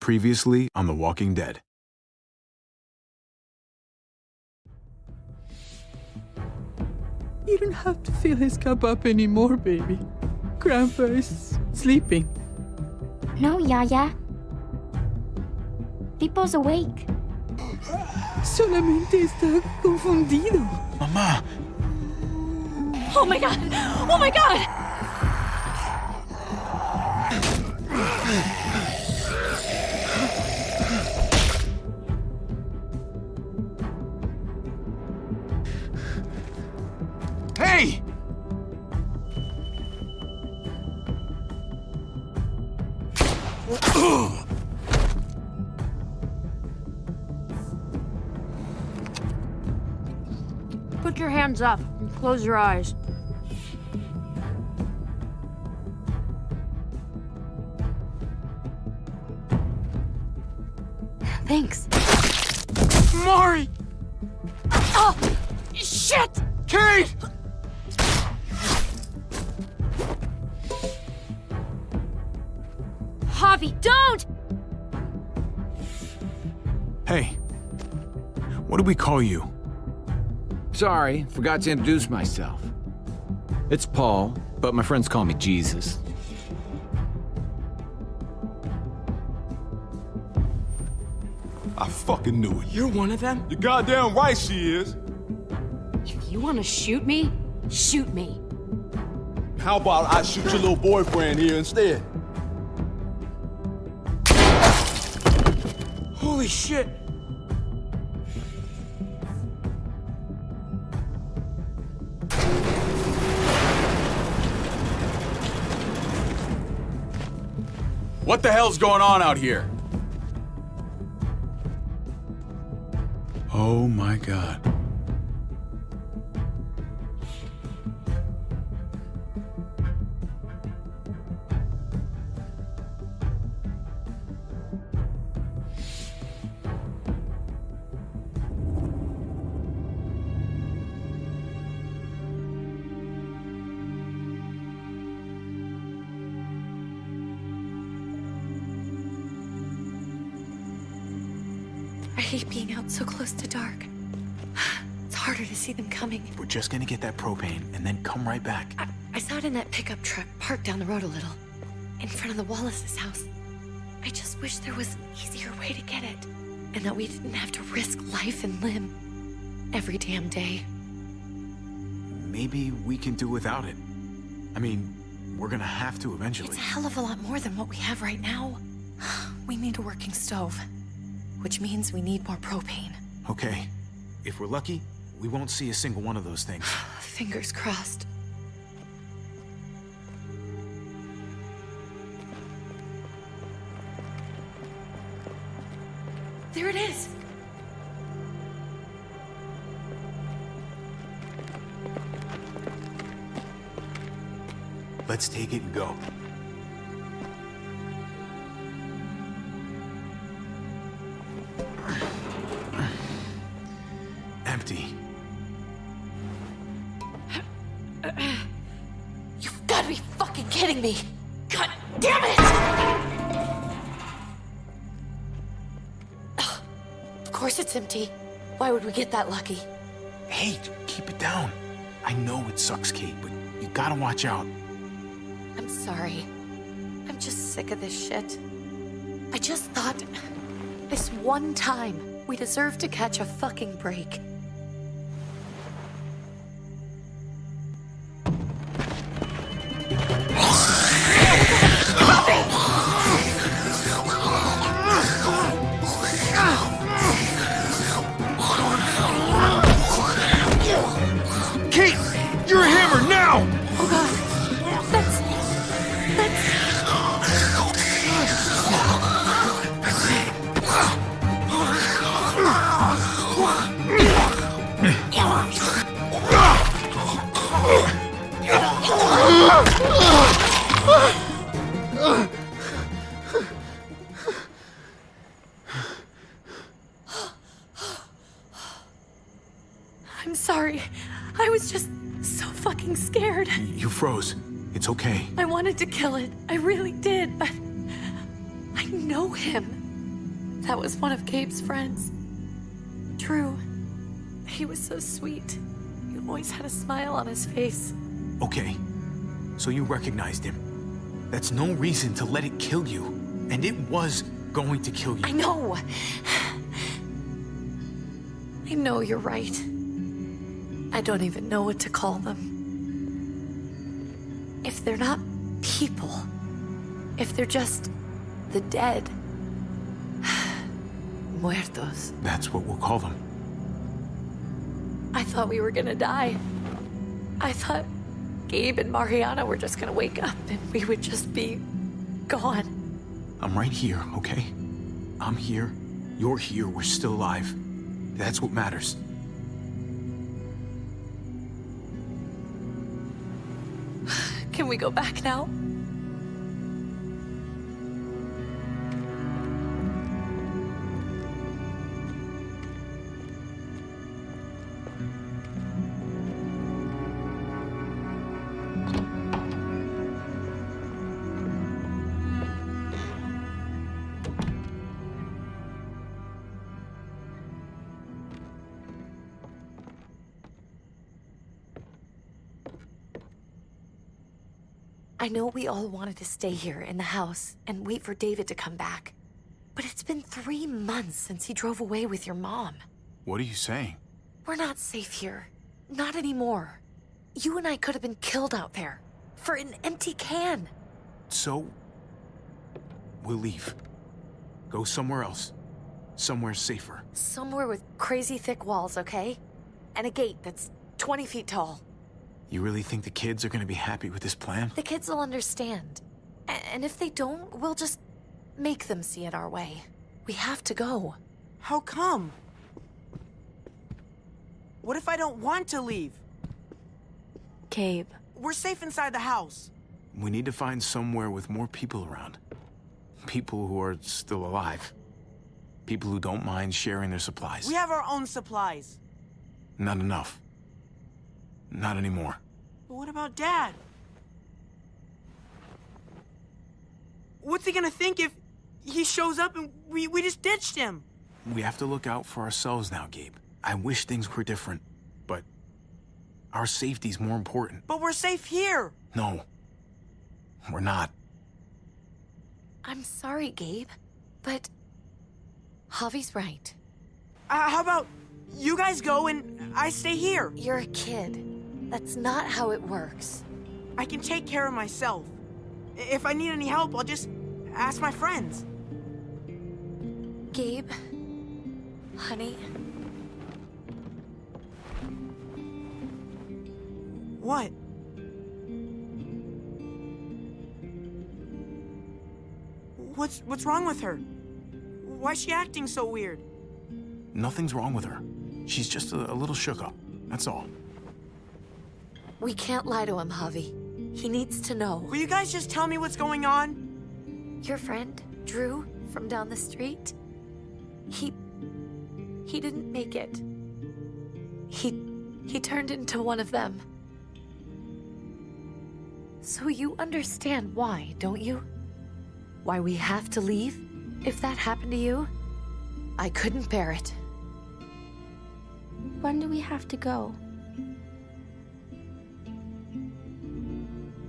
Previously on The Walking Dead. You don't have to fill his cup up anymore, baby. Grandpa is sleeping. No, Yaya. Pipo's awake. Solamente está confundido. Mamá! Oh my god! Oh my god! Hey! Put your hands up and close your eyes. Thanks. Mari! Oh! Shit! Kate! Javi, don't! Hey. What do we call you? Sorry, forgot to introduce myself. It's Paul, but my friends call me Jesus. I fucking knew it. You're one of them? You're goddamn right she is. If you want to shoot me, shoot me. How about I shoot your little boyfriend here instead? Holy shit! What the hell's going on out here? Oh my god. I hate being out so close to dark. It's harder to see them coming. We're just gonna get that propane and then come right back. I saw it in that pickup truck parked down the road a little, in front of the Wallace's house. I just wish there was an easier way to get it, and that we didn't have to risk life and limb every damn day. Maybe we can do without it. I mean, we're gonna have to eventually. It's a hell of a lot more than what we have right now. We need a working stove, which means we need more propane. Okay. If we're lucky, we won't see a single one of those things. Fingers crossed. There it is! Let's take it and go. Empty. You've got to be fucking kidding me! God damn it! Ugh, of course it's empty. Why would we get that lucky? Hey, keep it down. I know it sucks, Kate, but you gotta watch out. I'm sorry. I'm just sick of this shit. I just thought, this one time, we deserve to catch a fucking break. Kate! You're a hammer now! Oh god, that's... I'm sorry. I was just so fucking scared. You froze. It's okay. I wanted to kill it. I really did, but I know him. That was one of Gabe's friends. Drew. He was so sweet. He always had a smile on his face. Okay, so you recognized him. That's no reason to let it kill you. And it was going to kill you. I know. I know you're right. I don't even know what to call them. If they're not people, if they're just the dead, muertos. That's what we'll call them. I thought we were gonna die. I thought Gabe and Mariana were just gonna wake up and we would just be gone. I'm right here, okay? I'm here. You're here. We're still alive. That's what matters. Can we go back now? I know we all wanted to stay here in the house and wait for David to come back. But it's been 3 months since he drove away with your mom. What are you saying? We're not safe here. Not anymore. You and I could have been killed out there. For an empty can. So, we'll leave. Go somewhere else. Somewhere safer. Somewhere with crazy thick walls, okay? And a gate that's 20 feet tall. You really think the kids are gonna be happy with this plan? The kids will understand. And if they don't, we'll just make them see it our way. We have to go. How come? What if I don't want to leave? Gabe. We're safe inside the house. We need to find somewhere with more people around. People who are still alive. People who don't mind sharing their supplies. We have our own supplies. Not enough. Not anymore. But what about Dad? What's he gonna think if he shows up and we just ditched him? We have to look out for ourselves now, Gabe. I wish things were different, but our safety's more important. But we're safe here. No, we're not. I'm sorry, Gabe, but Javi's right. How about you guys go and I stay here? You're a kid. That's not how it works. I can take care of myself. If I need any help, I'll just ask my friends. Gabe, honey, What? What's wrong with her? Why's she acting so weird? Nothing's wrong with her. She's just a little shook up, that's all. we can't lie to him, Javi. He needs to know. Will you guys just tell me what's going on? Your friend, Drew, from down the street, he didn't make it. He turned into one of them. So you understand why, don't you? Why we have to leave? If that happened to you, I couldn't bear it. When do we have to go?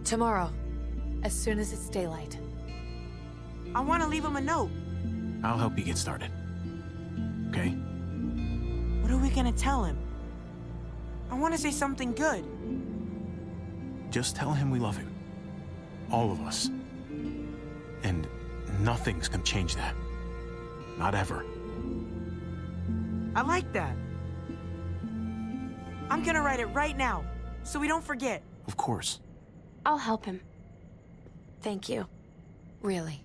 Tomorrow, as soon as it's daylight. I want to leave him a note. I'll help you get started. Okay? What are we gonna tell him? I want to say something good. Just tell him we love him. All of us. And nothing's gonna change that. Not ever. I like that. I'm gonna write it right now, so we don't forget. Of course. I'll help him. Thank you. Really.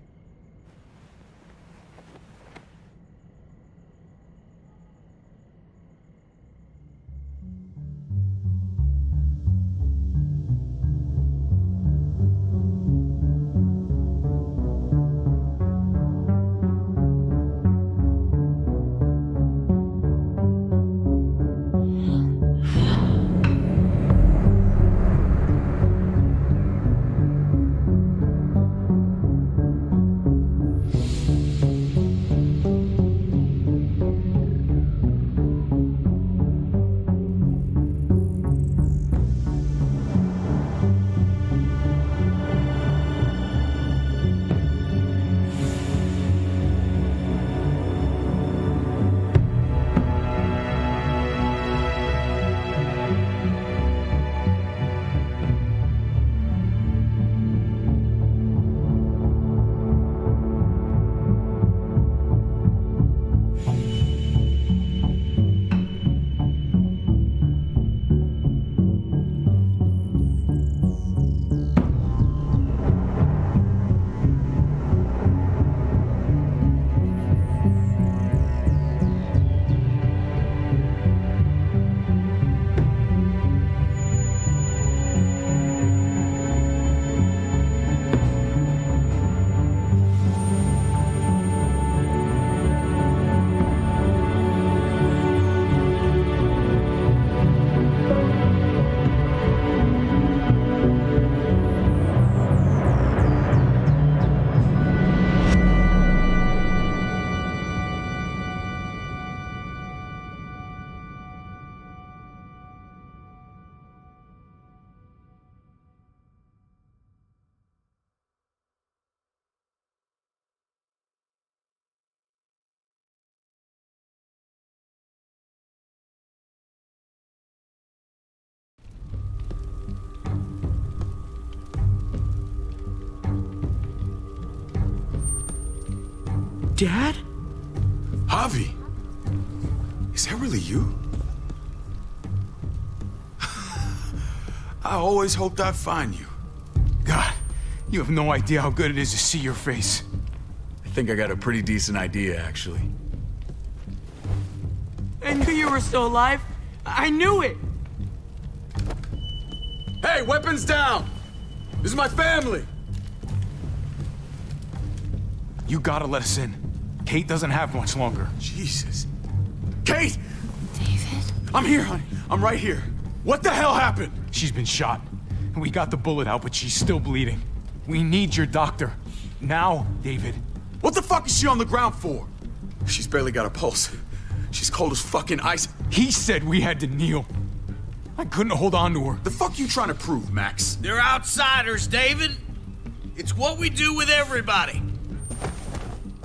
Dad? Javi, is that really you? I always hoped I'd find you. God, you have no idea how good it is to see your face. I think I got a pretty decent idea, actually. I knew you were still alive. I knew it. Hey, weapons down! This is my family! You gotta let us in. Kate doesn't have much longer. Jesus. Kate! David? I'm here, honey. I'm right here. What the hell happened? She's been shot. We got the bullet out, but she's still bleeding. We need your doctor. Now, David. What the fuck is she on the ground for? She's barely got a pulse. She's cold as fucking ice. He said we had to kneel. I couldn't hold on to her. The fuck you trying to prove, Max? They're outsiders, David. It's what we do with everybody.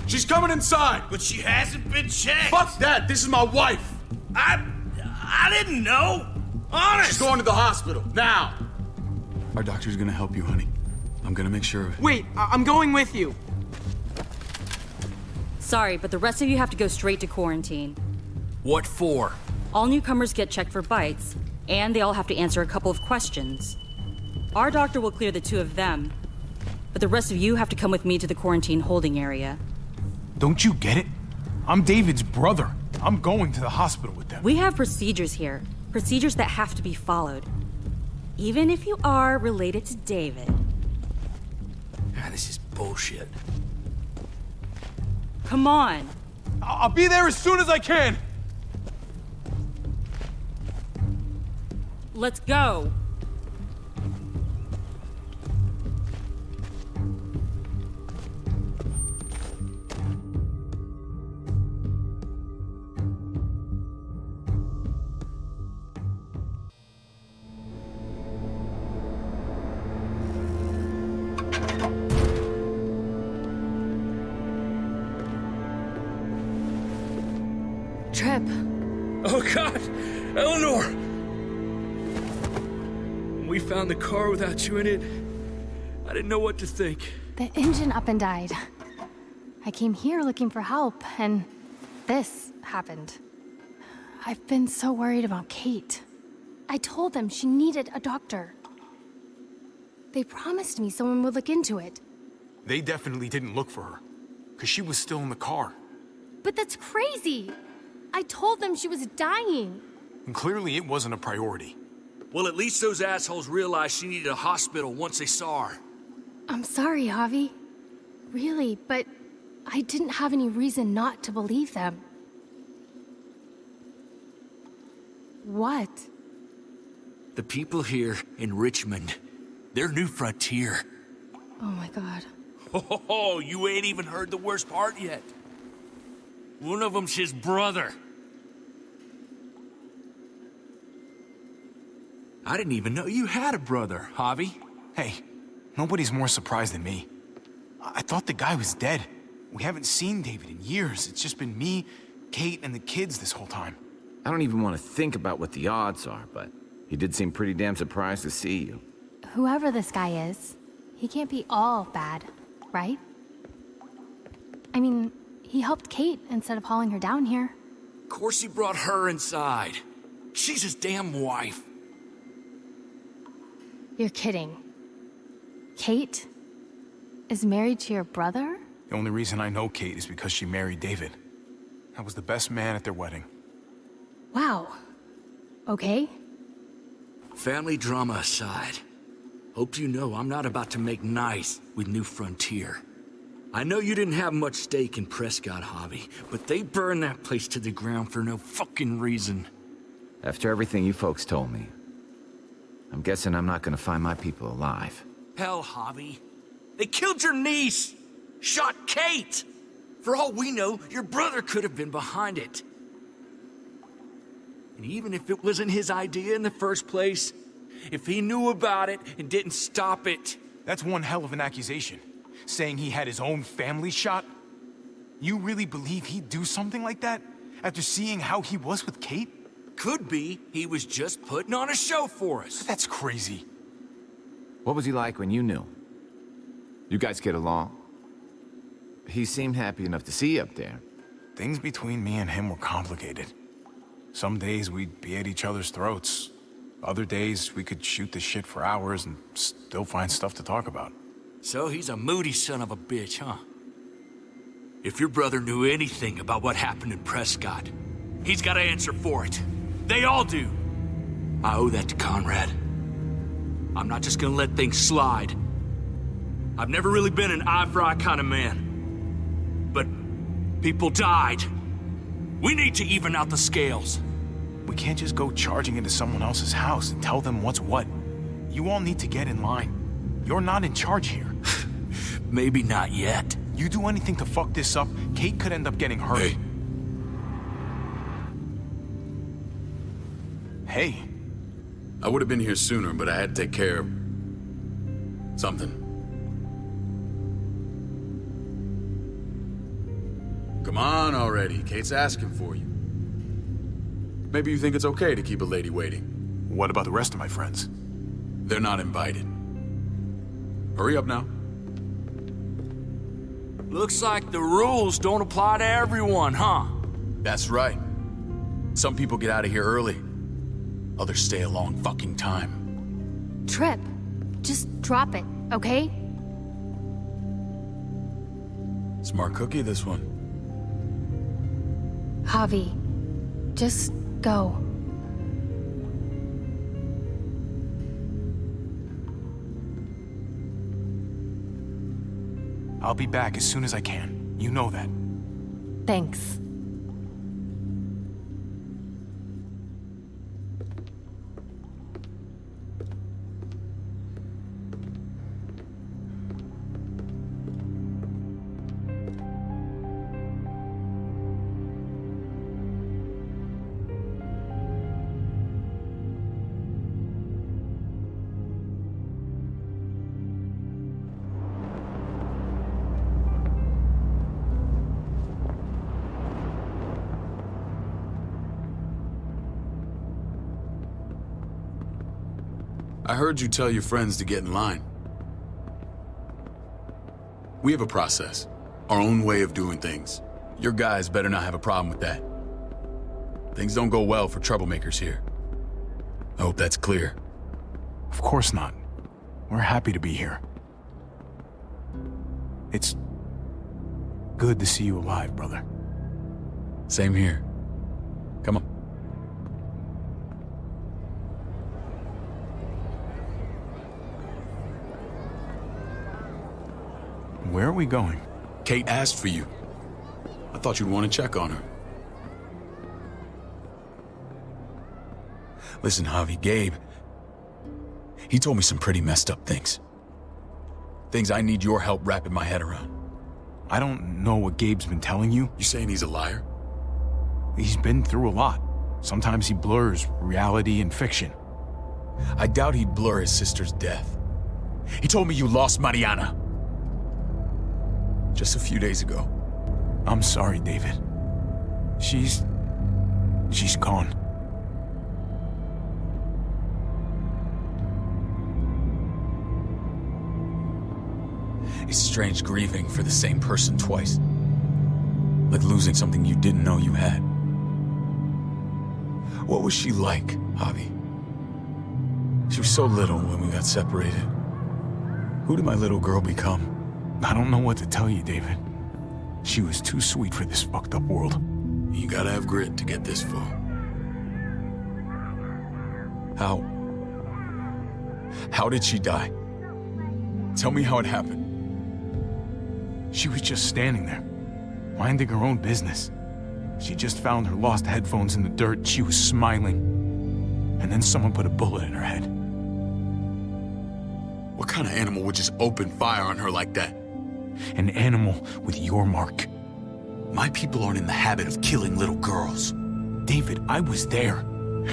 She's coming inside! But she hasn't been checked. Fuck that! This is my wife! I didn't know. Honest. She's going to the hospital, now! Our doctor's gonna help you, honey. I'm gonna make sure of it. Wait, I'm going with you. Sorry, but the rest of you have to go straight to quarantine. What for? All newcomers get checked for bites, and they all have to answer a couple of questions. Our doctor will clear the two of them, but the rest of you have to come with me to the quarantine holding area. Don't you get it? I'm David's brother. I'm going to the hospital with them. We have procedures here, procedures that have to be followed. Even if you are related to David. This is bullshit. Come on. I'll be there as soon as I can. Let's go. Trip. Oh, God! Eleanor! When we found the car without you in it, I didn't know what to think. The engine up and died. I came here looking for help, and this happened. I've been so worried about Kate. I told them she needed a doctor. They promised me someone would look into it. They definitely didn't look for her, because she was still in the car. But that's crazy! I told them she was dying. And clearly it wasn't a priority. Well, at least those assholes realized she needed a hospital once they saw her. I'm sorry, Javi. Really, but I didn't have any reason not to believe them. What? The people here in Richmond, they're New Frontier. Oh my God. Oh, you ain't even heard the worst part yet. One of them's his brother. I didn't even know you had a brother, Javi. Hey, nobody's more surprised than me. I thought the guy was dead. We haven't seen David in years. It's just been me, Kate, and the kids this whole time. I don't even want to think about what the odds are, but he did seem pretty damn surprised to see you. Whoever this guy is, he can't be all bad, right? I mean, he helped Kate instead of hauling her down here. Of course he brought her inside. She's his damn wife. You're kidding. Kate is married to your brother? The only reason I know Kate is because she married David. I was the best man at their wedding. Wow. Okay. Family drama aside, hope you know I'm not about to make nice with New Frontier. I know you didn't have much stake in Prescott, Javi, but they burned that place to the ground for no fucking reason. After everything you folks told me, I'm guessing I'm not gonna find my people alive. Hell, Javi. They killed your niece! Shot Kate! For all we know, your brother could have been behind it. And even if it wasn't his idea in the first place, if he knew about it and didn't stop it... That's one hell of an accusation. Saying he had his own family shot? You really believe he'd do something like that? After seeing how he was with Kate? Could be he was just putting on a show for us. That's crazy. What was he like when you knew? You guys get along? he seemed happy enough to see you up there. Things between me and him were complicated. Some days we'd be at each other's throats. Other days we could shoot the shit for hours and still find stuff to talk about. So he's a moody son of a bitch, huh? If your brother knew anything about what happened in Prescott, he's got to answer for it. They all do. I owe that to Conrad. I'm not just gonna let things slide. I've never really been an eye-for-eye kind of man. But people died. We need to even out the scales. We can't just go charging into someone else's house and tell them what's what. You all need to get in line. You're not in charge here. Maybe not yet. You do anything to fuck this up, Kate could end up getting hurt. Hey. Hey. I would have been here sooner, but I had to take care of something. Come on already. Kate's asking for you. Maybe you think it's okay to keep a lady waiting. What about the rest of my friends? They're not invited. Hurry up now. Looks like the rules don't apply to everyone, huh? That's right. Some people get out of here early. Others stay a long fucking time. Trip, just drop it, okay? Smart cookie, this one. Javi, just go. I'll be back as soon as I can. You know that. Thanks. I heard you tell your friends to get in line. We have a process, our own way of doing things. Your guys better not have a problem with that. Things don't go well for troublemakers here. I hope that's clear. Of course not. We're happy to be here. It's good to see you alive, brother. Same here. Come on. Where are we going? Kate asked for you. I thought you'd want to check on her. Listen, Javi, Gabe, he told me some pretty messed up things. Things I need your help wrapping my head around. I don't know what Gabe's been telling you. You saying he's a liar? He's been through a lot. Sometimes he blurs reality and fiction. I doubt he'd blur his sister's death. He told me you lost Mariana. Just a few days ago. I'm sorry, David. She's gone. It's strange grieving for the same person twice. Like losing something you didn't know you had. What was she like, Javi? She was so little when we got separated. Who did my little girl become? I don't know what to tell you, David. She was too sweet for this fucked up world. You gotta have grit to get this far. How did she die? Tell me how it happened. She was just standing there, minding her own business. She just found her lost headphones in the dirt. She was smiling. And then someone put a bullet in her head. What kind of animal would just open fire on her like that? An animal with your mark. My people aren't in the habit of killing little girls. David, I was there.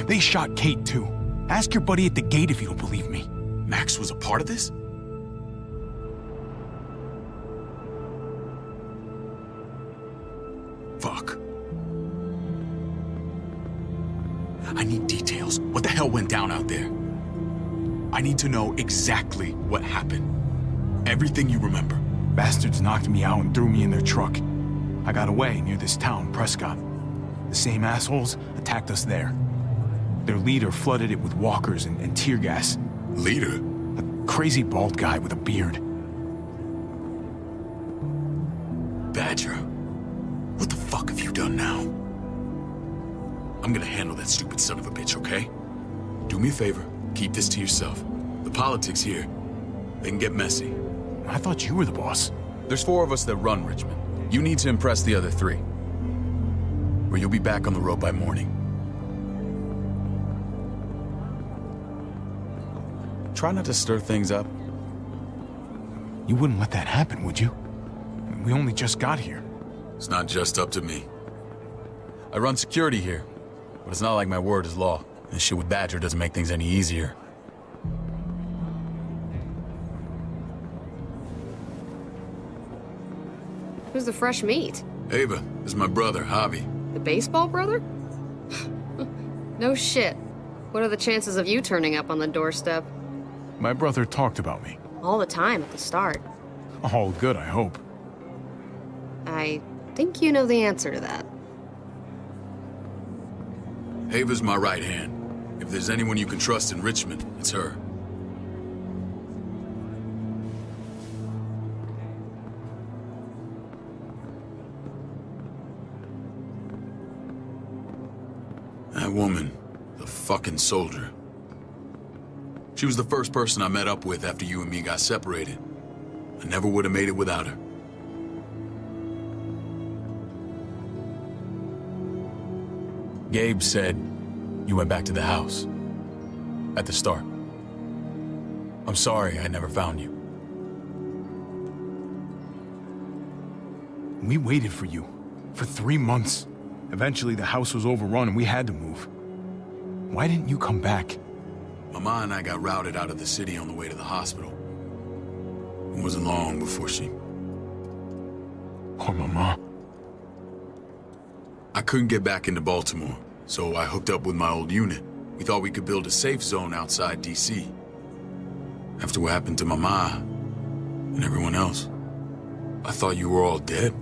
They shot Kate too. Ask your buddy at the gate if you don't believe me. Max was a part of this? Fuck. I need details. What the hell went down out there? I need to know exactly what happened. Everything you remember. Bastards knocked me out and threw me in their truck. I got away near this town, Prescott. The same assholes attacked us there. Their leader flooded it with walkers and tear gas. Leader? A crazy bald guy with a beard. Badger, what the fuck have you done now? I'm gonna handle that stupid son of a bitch, okay? Do me a favor, keep this to yourself. The politics here, they can get messy. I thought you were the boss. There's 4 of us that run Richmond. You need to impress the other 3. Or you'll be back on the road by morning. Try not to stir things up. You wouldn't let that happen, would you? We only just got here. It's not just up to me. I run security here, but it's not like my word is law. This shit with Badger doesn't make things any easier. Who's the fresh meat? Ava, this is my brother, Javi. The baseball brother? No shit. What are the chances of you turning up on the doorstep? My brother talked about me. All the time at the start. All good, I hope. I think you know the answer to that. Ava's my right hand. If there's anyone you can trust in Richmond, it's her. That woman, the fucking soldier. She was the first person I met up with after you and me got separated. I never would have made it without her. Gabe said you went back to the house. At the start. I'm sorry I never found you. We waited for you. For 3 months. Eventually the house was overrun and we had to move. Why didn't you come back? Mama and I got routed out of the city on the way to the hospital. It wasn't long before she... Poor Mama. I couldn't get back into Baltimore, so I hooked up with my old unit. We thought we could build a safe zone outside D.C. After what happened to Mama and everyone else, I thought you were all dead.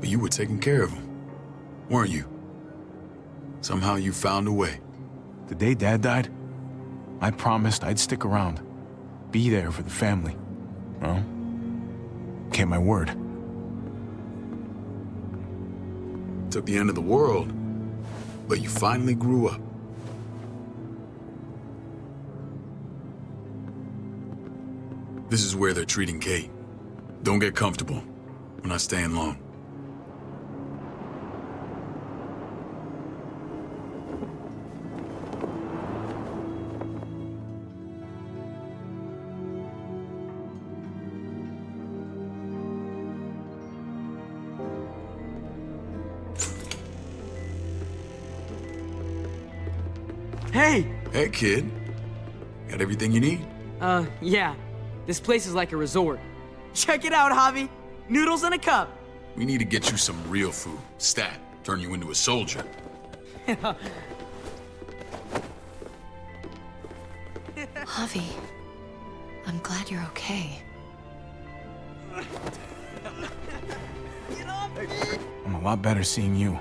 But you were taking care of them, weren't you? Somehow you found a way. The day Dad died, I promised I'd stick around. Be there for the family. Well, kept my word. Took the end of the world, but you finally grew up. This is where they're treating Kate. Don't get comfortable. We're not staying long. Hey! Hey, kid. Got everything you need? Yeah. This place is like a resort. Check it out, Javi. Noodles in a cup. We need to get you some real food. Stat. Turn you into a soldier. Javi, I'm glad you're okay. I'm a lot better seeing you.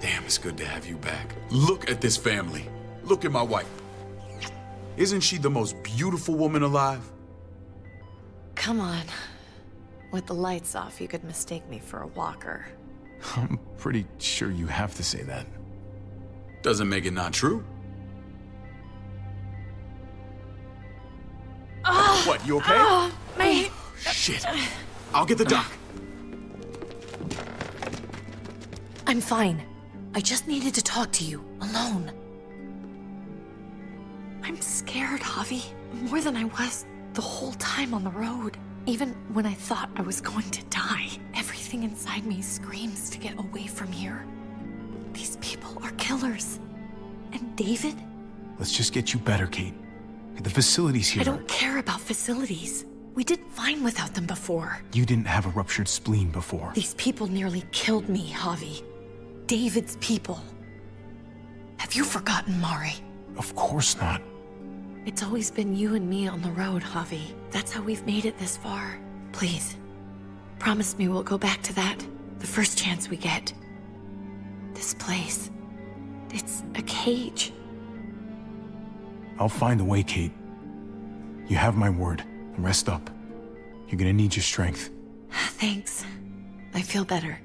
Damn, it's good to have you back. Look at this family. Look at my wife. Isn't she the most beautiful woman alive? Come on. With the lights off, you could mistake me for a walker. I'm pretty sure you have to say that. Doesn't make it not true. What, you okay? My... Shit. I'll get the doc. I'm fine. I just needed to talk to you, alone. I'm scared, Javi. More than I was the whole time on the road. Even when I thought I was going to die, everything inside me screams to get away from here. These people are killers. And David? Let's just get you better, Kate. The facilities here... I don't care about facilities. We did fine without them before. You didn't have a ruptured spleen before. These people nearly killed me, Javi. David's people. Have you forgotten, Mari? Of course not. It's always been you and me on the road, Javi. That's how we've made it this far. Please, promise me we'll go back to that the first chance we get. This place, it's a cage. I'll find a way, Kate. You have my word. Rest up. You're gonna need your strength. Thanks. I feel better.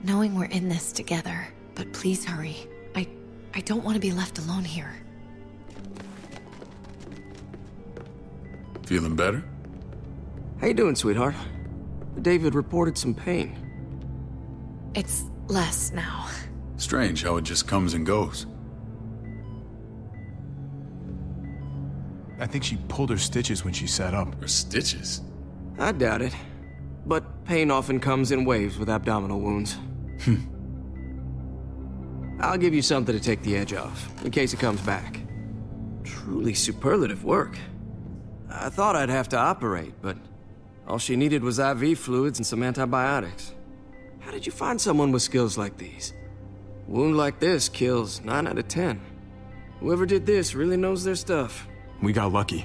Knowing we're in this together. But please hurry. I don't want to be left alone here. Feeling better? How you doing, sweetheart? David reported some pain. It's less now. Strange how it just comes and goes. I think she pulled her stitches when she sat up. Her stitches? I doubt it. But pain often comes in waves with abdominal wounds. I'll give you something to take the edge off, in case it comes back. Truly superlative work. I thought I'd have to operate, but all she needed was IV fluids and some antibiotics. How did you find someone with skills like these? A wound like this kills 9 out of 10. Whoever did this really knows their stuff. We got lucky.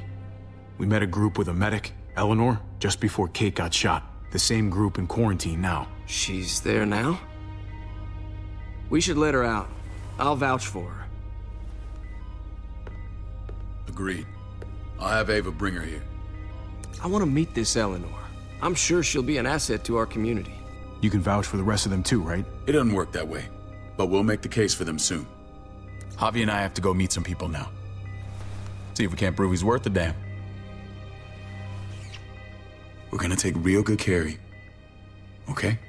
We met a group with a medic, Eleanor, just before Kate got shot. The same group in quarantine now. She's there now? We should let her out. I'll vouch for her. Agreed. I'll have Ava bring her here. I want to meet this Eleanor. I'm sure she'll be an asset to our community. You can vouch for the rest of them too, right? It doesn't work that way, but we'll make the case for them soon. Javi and I have to go meet some people now. See if we can't prove he's worth a damn. We're gonna take real good care of you, okay?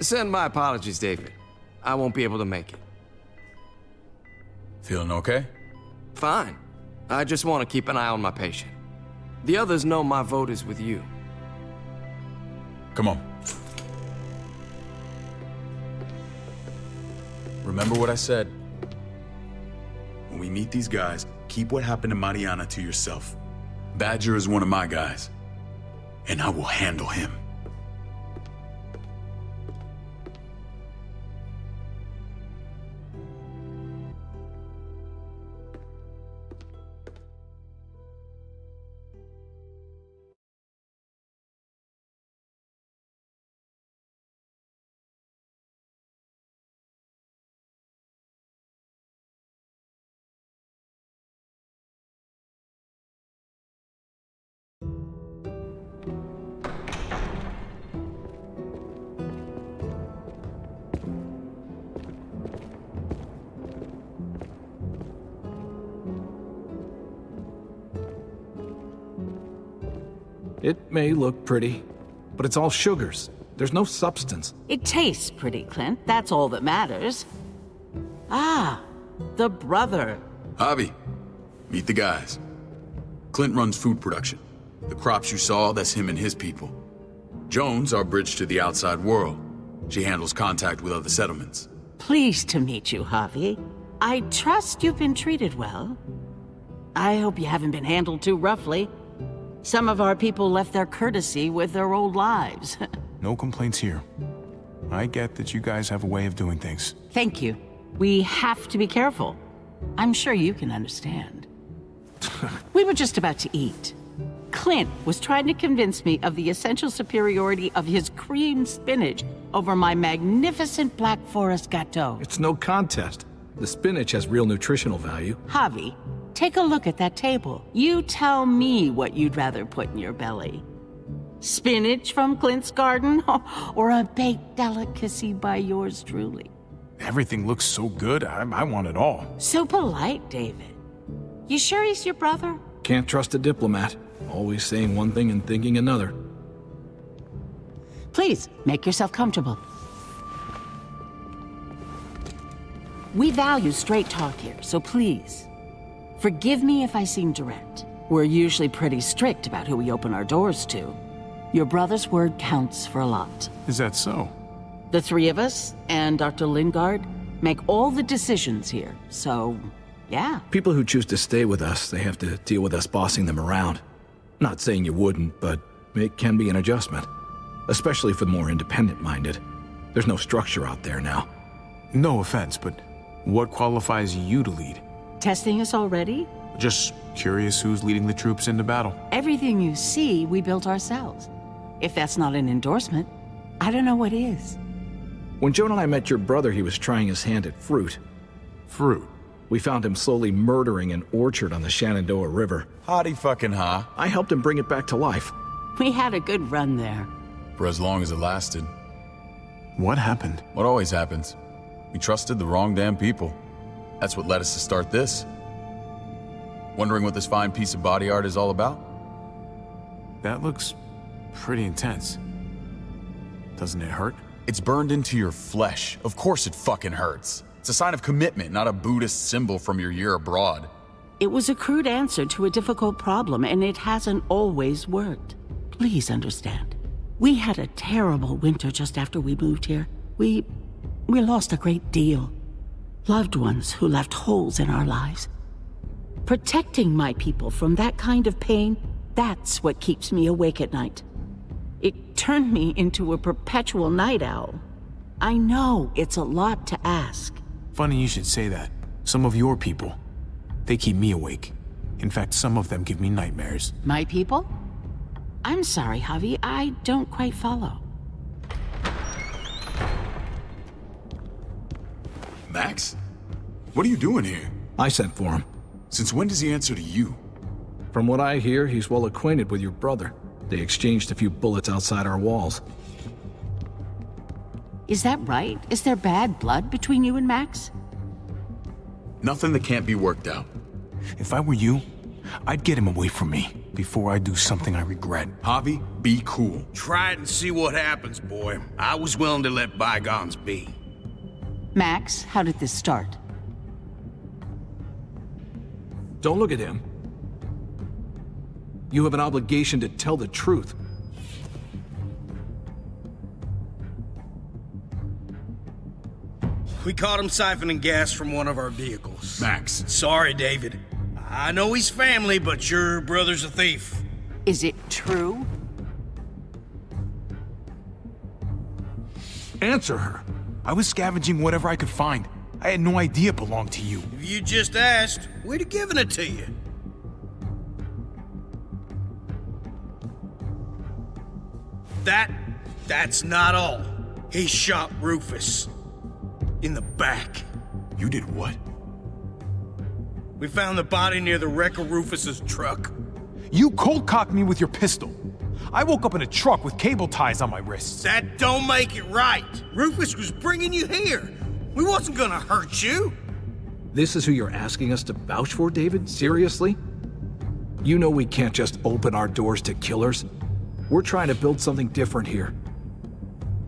Send my apologies, David. I won't be able to make it. Feeling okay? Fine. I just want to keep an eye on my patient. The others know my vote is with you. Come on. Remember what I said. When we meet these guys, keep what happened to Mariana to yourself. Badger is one of my guys, and I will handle him. It may look pretty, but it's all sugars. There's no substance. It tastes pretty, Clint. That's all that matters. Ah, the brother. Javi, meet the guys. Clint runs food production. The crops you saw, that's him and his people. Jones, our bridge to the outside world. She handles contact with other settlements. Pleased to meet you, Javi. I trust you've been treated well. I hope you haven't been handled too roughly. Some of our people left their courtesy with their old lives. No complaints here. I get that you guys have a way of doing things. Thank you. We have to be careful. I'm sure you can understand. We were just about to eat. Clint was trying to convince me of the essential superiority of his cream spinach over my magnificent Black Forest gâteau. It's no contest. The spinach has real nutritional value. Javi, take a look at that table. You tell me what you'd rather put in your belly. Spinach from Clint's garden, or a baked delicacy by yours truly? Everything looks so good, I want it all. So polite, David. You sure he's your brother? Can't trust a diplomat. Always saying one thing and thinking another. Please, make yourself comfortable. We value straight talk here, so please, forgive me if I seem direct. We're usually pretty strict about who we open our doors to. Your brother's word counts for a lot. Is that so? The three of us and Dr. Lingard make all the decisions here, so yeah. People who choose to stay with us, they have to deal with us bossing them around. Not saying you wouldn't, but it can be an adjustment. Especially for the more independent-minded. There's no structure out there now. No offense, but what qualifies you to lead? Testing us already? Just curious who's leading the troops into battle. Everything you see, we built ourselves. If that's not an endorsement, I don't know what is. When Joan and I met your brother, he was trying his hand at fruit. Fruit? We found him slowly murdering an orchard on the Shenandoah River. Hotty fucking ha. I helped him bring it back to life. We had a good run there. For as long as it lasted. What happened? What always happens. We trusted the wrong damn people. That's what led us to start this. Wondering what this fine piece of body art is all about? That looks pretty intense. Doesn't it hurt? It's burned into your flesh. Of course it fucking hurts. It's a sign of commitment, not a Buddhist symbol from your year abroad. It was a crude answer to a difficult problem, and it hasn't always worked. Please understand. We had a terrible winter just after we moved here. We lost a great deal. Loved ones who left holes in our lives. Protecting my people from that kind of pain, that's what keeps me awake at night. It turned me into a perpetual night owl. I know it's a lot to ask. Funny you should say that. Some of your people, they keep me awake. In fact, some of them give me nightmares. My people? I'm sorry, Javi, I don't quite follow. Max? What are you doing here? I sent for him. Since when does he answer to you? From what I hear, he's well acquainted with your brother. They exchanged a few bullets outside our walls. Is that right? Is there bad blood between you and Max? Nothing that can't be worked out. If I were you, I'd get him away from me before I do something I regret. Javi, be cool. Try it and see what happens, boy. I was willing to let bygones be. Max, how did this start? Don't look at him. You have an obligation to tell the truth. We caught him siphoning gas from one of our vehicles. Max. Sorry, David. I know he's family, but your brother's a thief. Is it true? Answer her. I was scavenging whatever I could find. I had no idea it belonged to you. If you just asked, we'd have given it to you. That's not all. He shot Rufus. In the back. You did what? We found the body near the wreck of Rufus's truck. You cold-cocked me with your pistol. I woke up in a truck with cable ties on my wrists. That don't make it right. Rufus was bringing you here. We wasn't gonna hurt you. This is who you're asking us to vouch for, David? Seriously? You know we can't just open our doors to killers. We're trying to build something different here.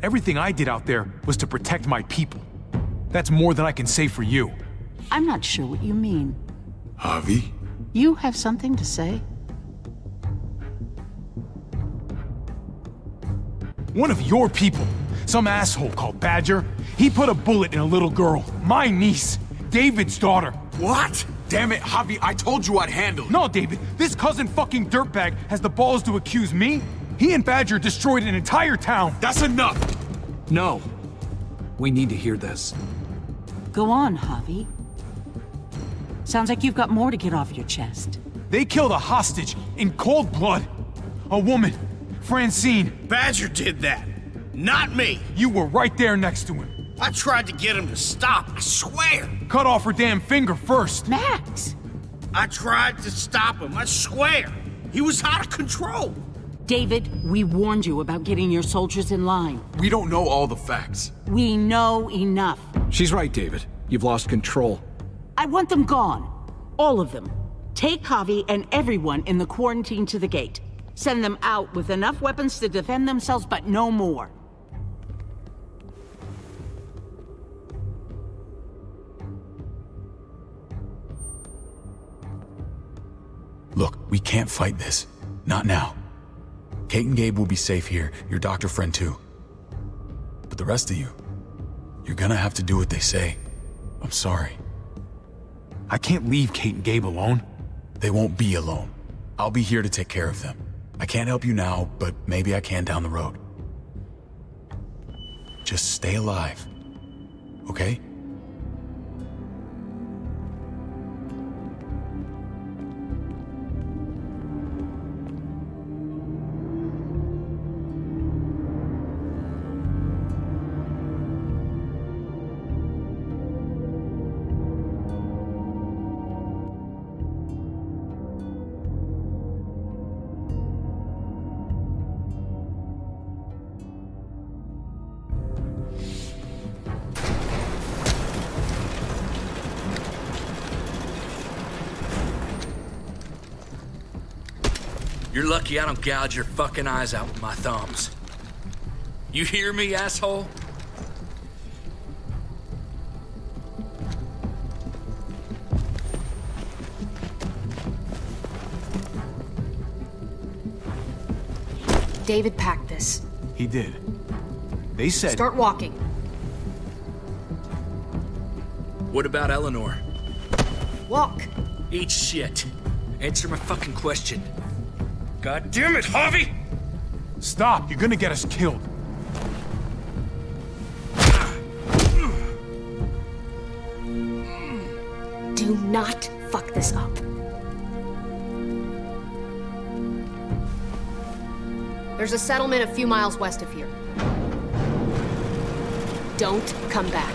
Everything I did out there was to protect my people. That's more than I can say for you. I'm not sure what you mean. Javi? You have something to say? One of your people, some asshole called Badger, he put a bullet in a little girl, my niece, David's daughter. What? Damn it, Javi, I told you I'd handle it. No, David, this cousin fucking dirtbag has the balls to accuse me? He and Badger destroyed an entire town. That's enough! No. We need to hear this. Go on, Javi. Sounds like you've got more to get off your chest. They killed a hostage in cold blood. A woman, Francine. Badger did that, not me. You were right there next to him. I tried to get him to stop, I swear. Cut off her damn finger first. Max! I tried to stop him, I swear. He was out of control. David, we warned you about getting your soldiers in line. We don't know all the facts. We know enough. She's right, David. You've lost control. I want them gone. All of them. Take Javi and everyone in the quarantine to the gate. Send them out with enough weapons to defend themselves, but no more. Look, we can't fight this. Not now. Kate and Gabe will be safe here, your doctor friend too. But the rest of you, you're gonna have to do what they say. I'm sorry. I can't leave Kate and Gabe alone. They won't be alone. I'll be here to take care of them. I can't help you now, but maybe I can down the road. Just stay alive, okay? You're lucky I don't gouge your fucking eyes out with my thumbs. You hear me, asshole? David packed this. He did. They said... Start walking. What about Eleanor? Walk. Eat shit. Answer my fucking question. God damn it, Harvey! Stop! You're gonna get us killed. Do not fuck this up. There's a settlement a few miles west of here. Don't come back.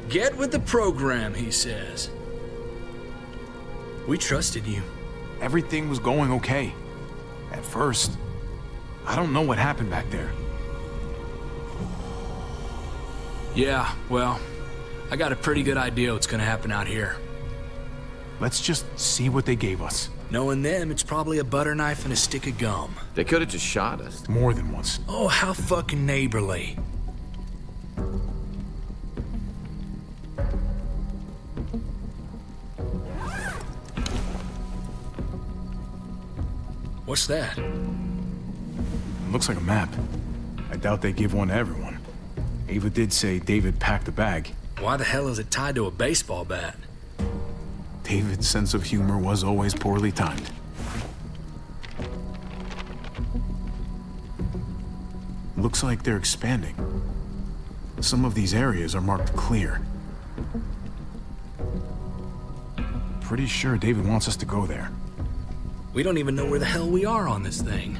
Get with the program, he says. We trusted you. Everything was going okay. At first. I don't know what happened back there. Yeah, well, I got a pretty good idea what's gonna happen out here. Let's just see what they gave us. Knowing them, it's probably a butter knife and a stick of gum. They could have just shot us. More than once. Oh, how fucking neighborly. What's that? Looks like a map. I doubt they give one to everyone. Ava did say David packed the bag. Why the hell is it tied to a baseball bat? David's sense of humor was always poorly timed. Looks like they're expanding. Some of these areas are marked clear. Pretty sure David wants us to go there. We don't even know where the hell we are on this thing.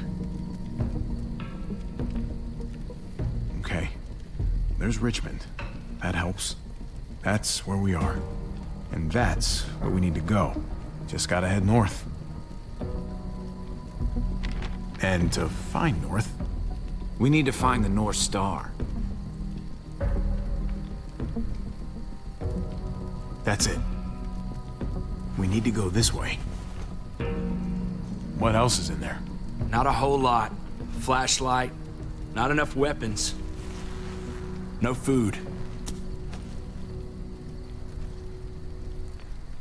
Okay. There's Richmond. That helps. That's where we are. And that's where we need to go. Just gotta head north. And to find north... We need to find the North Star. That's it. We need to go this way. What else is in there? Not a whole lot. Flashlight, not enough weapons. No food.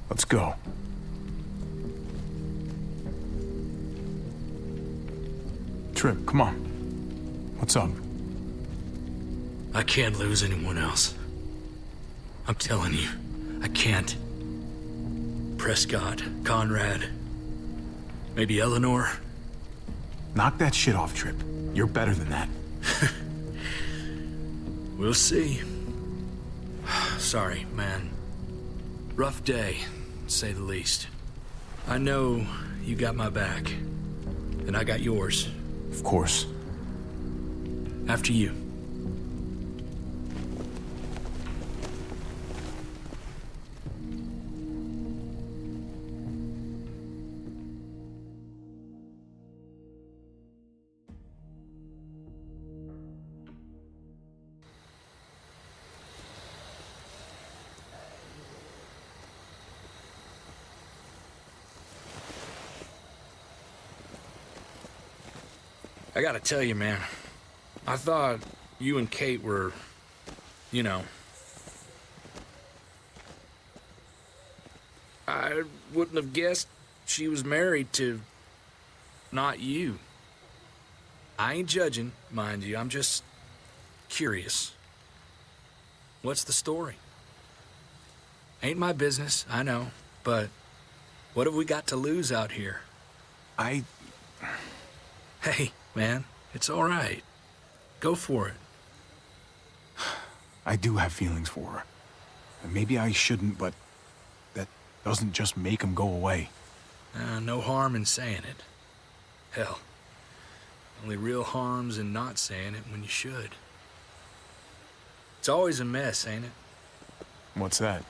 Let's go. Trip, come on. What's up? I can't lose anyone else. I'm telling you, I can't. Prescott, Conrad, maybe Eleanor. Knock that shit off, Trip. You're better than that. We'll see. Sorry, man. Rough day, to say the least. I know you got my back, and I got yours. Of course. After you. I gotta tell you, man, I thought you and Kate were, you know... I wouldn't have guessed she was married to... not you. I ain't judging, mind you, I'm just curious. What's the story? Ain't my business, I know, but what have we got to lose out here? Hey, man, it's all right. Go for it. I do have feelings for her. And maybe I shouldn't, but that doesn't just make them go away. No harm in saying it. Hell, only real harm's in not saying it when you should. It's always a mess, ain't it? What's that?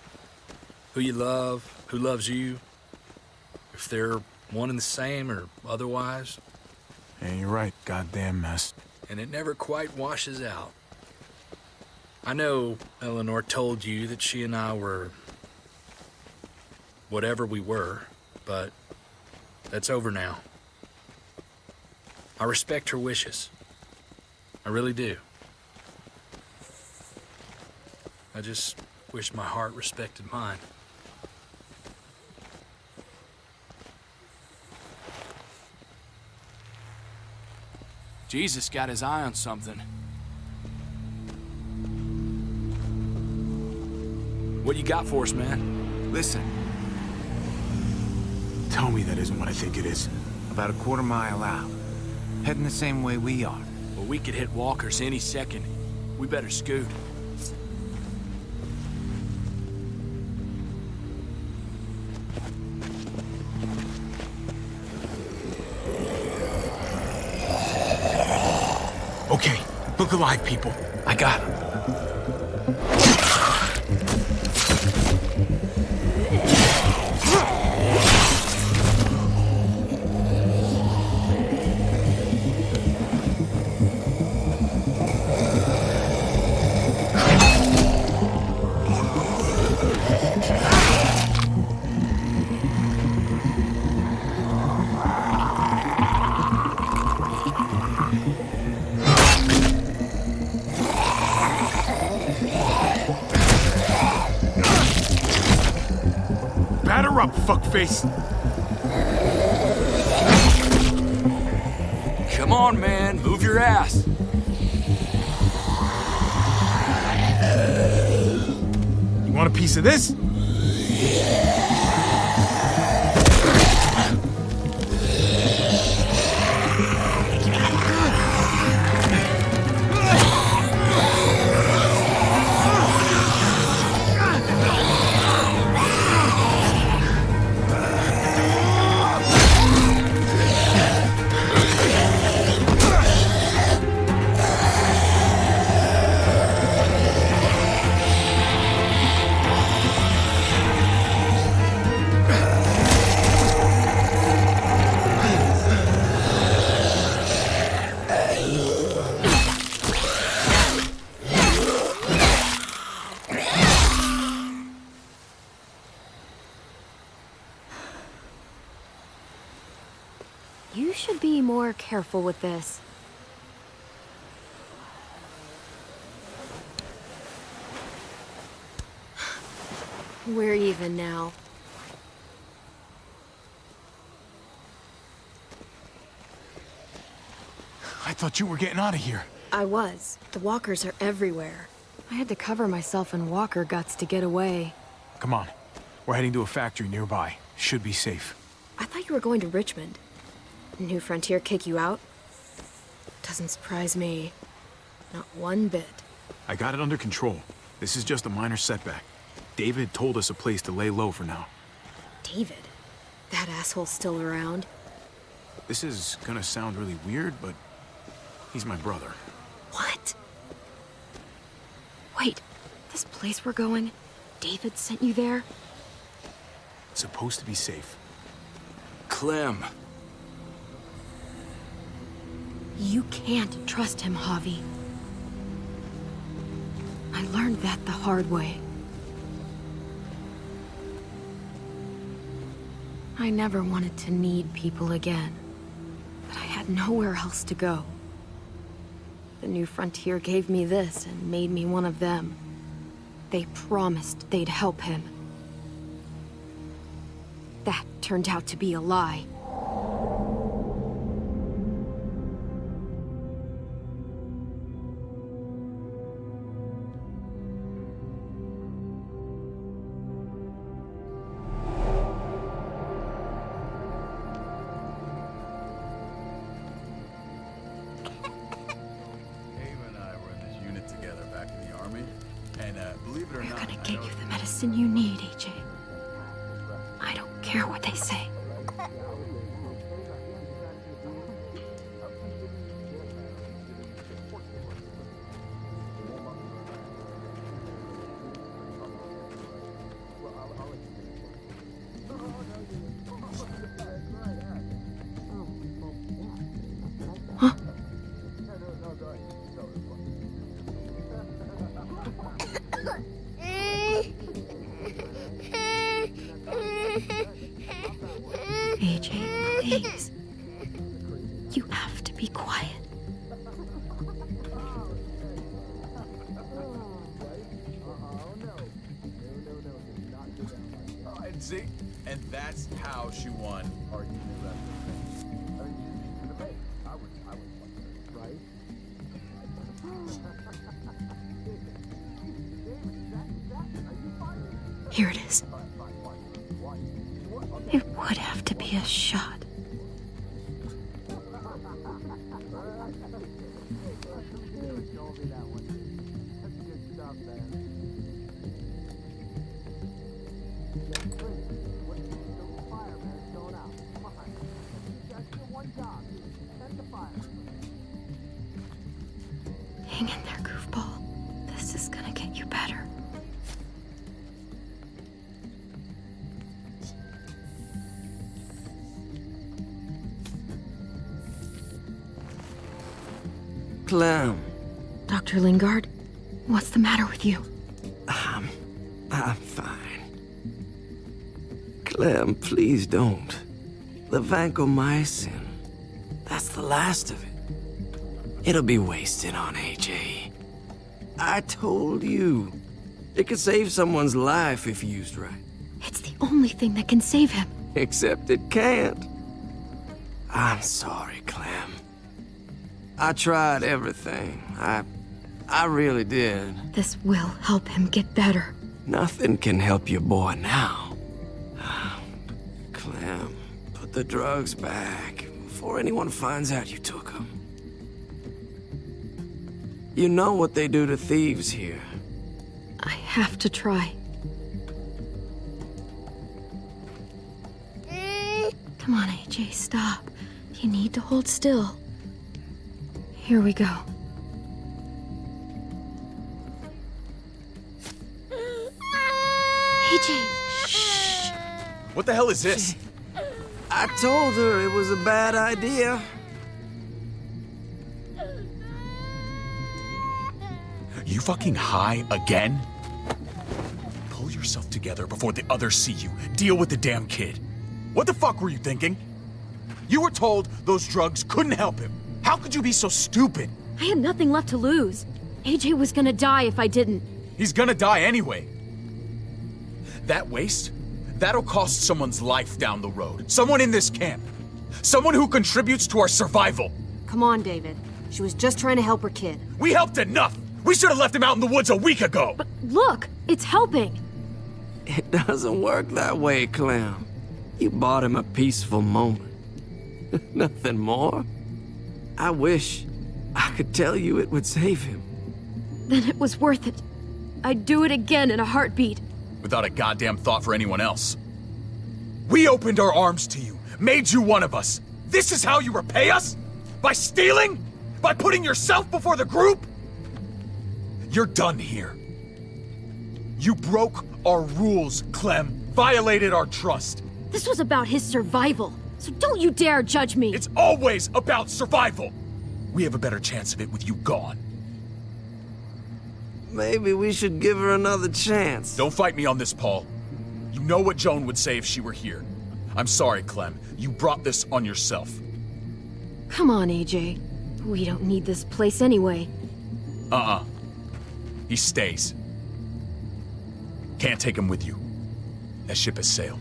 Who you love, who loves you. if they're one and the same or otherwise. Yeah, you're right. Goddamn mess. And it never quite washes out. I know Eleanor told you that she and I were whatever we were, but that's over now. I respect her wishes. I really do. I just wish my heart respected mine. Jesus got his eye on something. What you got for us, man? Listen. Tell me that isn't what I think it is. About a quarter mile out. Heading the same way we are. Well, we could hit walkers any second. We better scoot. Okay, look alive, people. I got him. Batter up, fuckface! Come on, man. Move your ass. You want a piece of this? You should be more careful with this. We're even now. I thought you were getting out of here. I was. The walkers are everywhere. I had to cover myself in walker guts to get away. Come on. We're heading to a factory nearby. Should be safe. I thought you were going to Richmond. New Frontier kick you out? Doesn't surprise me. Not one bit. I got it under control. This is just a minor setback. David told us a place to lay low for now. David? That asshole's still around? This is gonna sound really weird, but he's my brother. What? Wait, this place we're going, David sent you there? It's supposed to be safe. Clem. You can't trust him, Javi. I learned that the hard way. I never wanted to need people again, but I had nowhere else to go. The New Frontier gave me this and made me one of them. They promised they'd help him. That turned out to be a lie. We're gonna get you the medicine you need, AJ. I don't care what they say. That's how she won. Here it is. It would have to be a shot. Hang in there, goofball. This is gonna get you better. Clem. Dr. Lingard, what's the matter with you? I'm fine. Clem, please don't. The vancomycin, that's the last of it. It'll be wasted on AJ. I told you. It could save someone's life if used right. It's the only thing that can save him. Except it can't. I'm sorry, Clem. I tried everything. I really did. This will help him get better. Nothing can help your boy now. Clem, put the drugs back before anyone finds out you took them. You know what they do to thieves here. I have to try. Come on, AJ, stop. You need to hold still. Here we go. AJ, shh. What the hell is this? I told her it was a bad idea. You fucking high again? Pull yourself together before the others see you. Deal with the damn kid. What the fuck were you thinking? You were told those drugs couldn't help him. How could you be so stupid? I had nothing left to lose. AJ was gonna die if I didn't. He's gonna die anyway. That waste, that'll cost someone's life down the road. Someone in this camp. Someone who contributes to our survival. Come on, David. She was just trying to help her kid. We helped enough! We should have left him out in the woods a week ago! But look, it's helping. It doesn't work that way, Clem. You bought him a peaceful moment. Nothing more. I wish I could tell you it would save him. Then it was worth it. I'd do it again in a heartbeat. Without a goddamn thought for anyone else. We opened our arms to you, made you one of us. This is how you repay us? By stealing? By putting yourself before the group? You're done here. You broke our rules, Clem. Violated our trust. This was about his survival, so don't you dare judge me. It's always about survival. We have a better chance of it with you gone. Maybe we should give her another chance. Don't fight me on this, Paul. You know what Joan would say if she were here. I'm sorry, Clem. You brought this on yourself. Come on, AJ. We don't need this place anyway. He stays. Can't take him with you. That ship has sailed.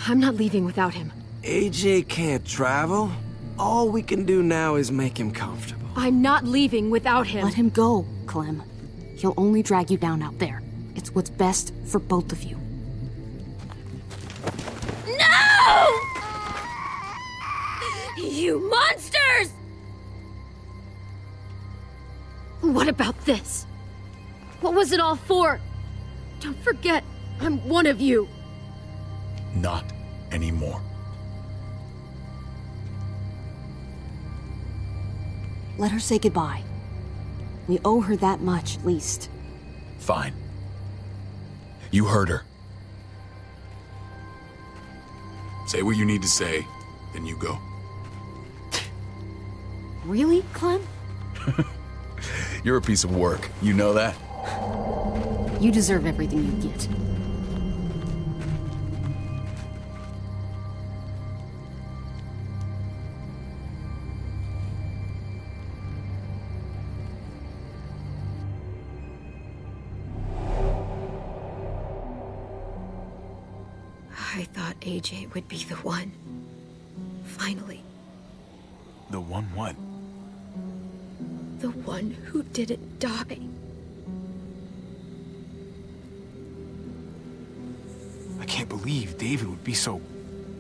I'm not leaving without him. AJ can't travel. All we can do now is make him comfortable. I'm not leaving without him. Let him go, Clem. He'll only drag you down out there. It's what's best for both of you. No! You monsters! What about this? What was it all for? Don't forget, I'm one of you. Not anymore. Let her say goodbye. We owe her that much, at least. Fine. You heard her. Say what you need to say, then you go. Really, Clem? You're a piece of work. You know that? You deserve everything you get. I thought AJ would be the one. Finally. The one what? The one who didn't die. I can't believe David would be so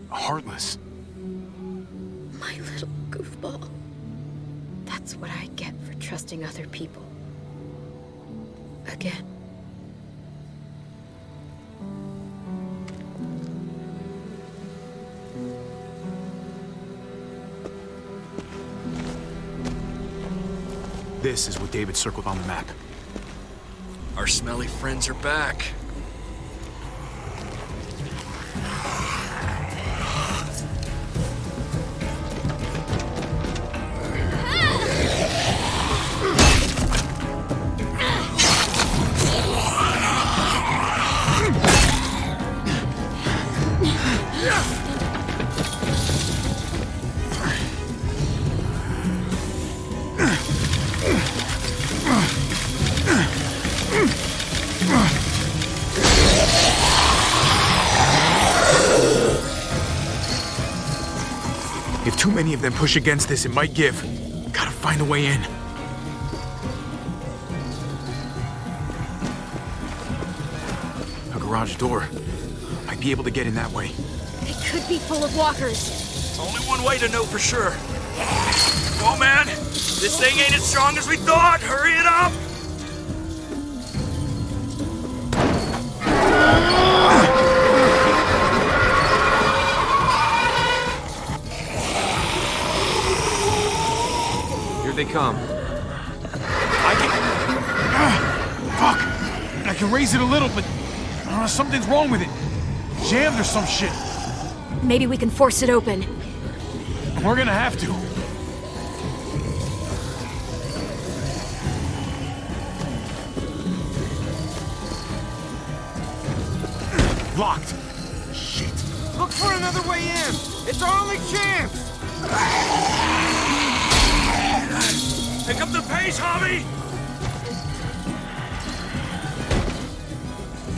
heartless. My little goofball. That's what I get for trusting other people. Again. This is what David circled on the map. Our smelly friends are back. If too many of them push against this, it might give. Gotta find a way in. A garage door. Might be able to get in that way. It could be full of walkers. Only one way to know for sure. Whoa, man! This thing ain't as strong as we thought! Hurry it up! They come. I can... fuck! I can raise it a little, but something's wrong with it. Jammed or some shit. Maybe we can force it open. We're gonna have to. Locked. Shit. Look for another way in. It's our only chance. Pick up the pace, Javi!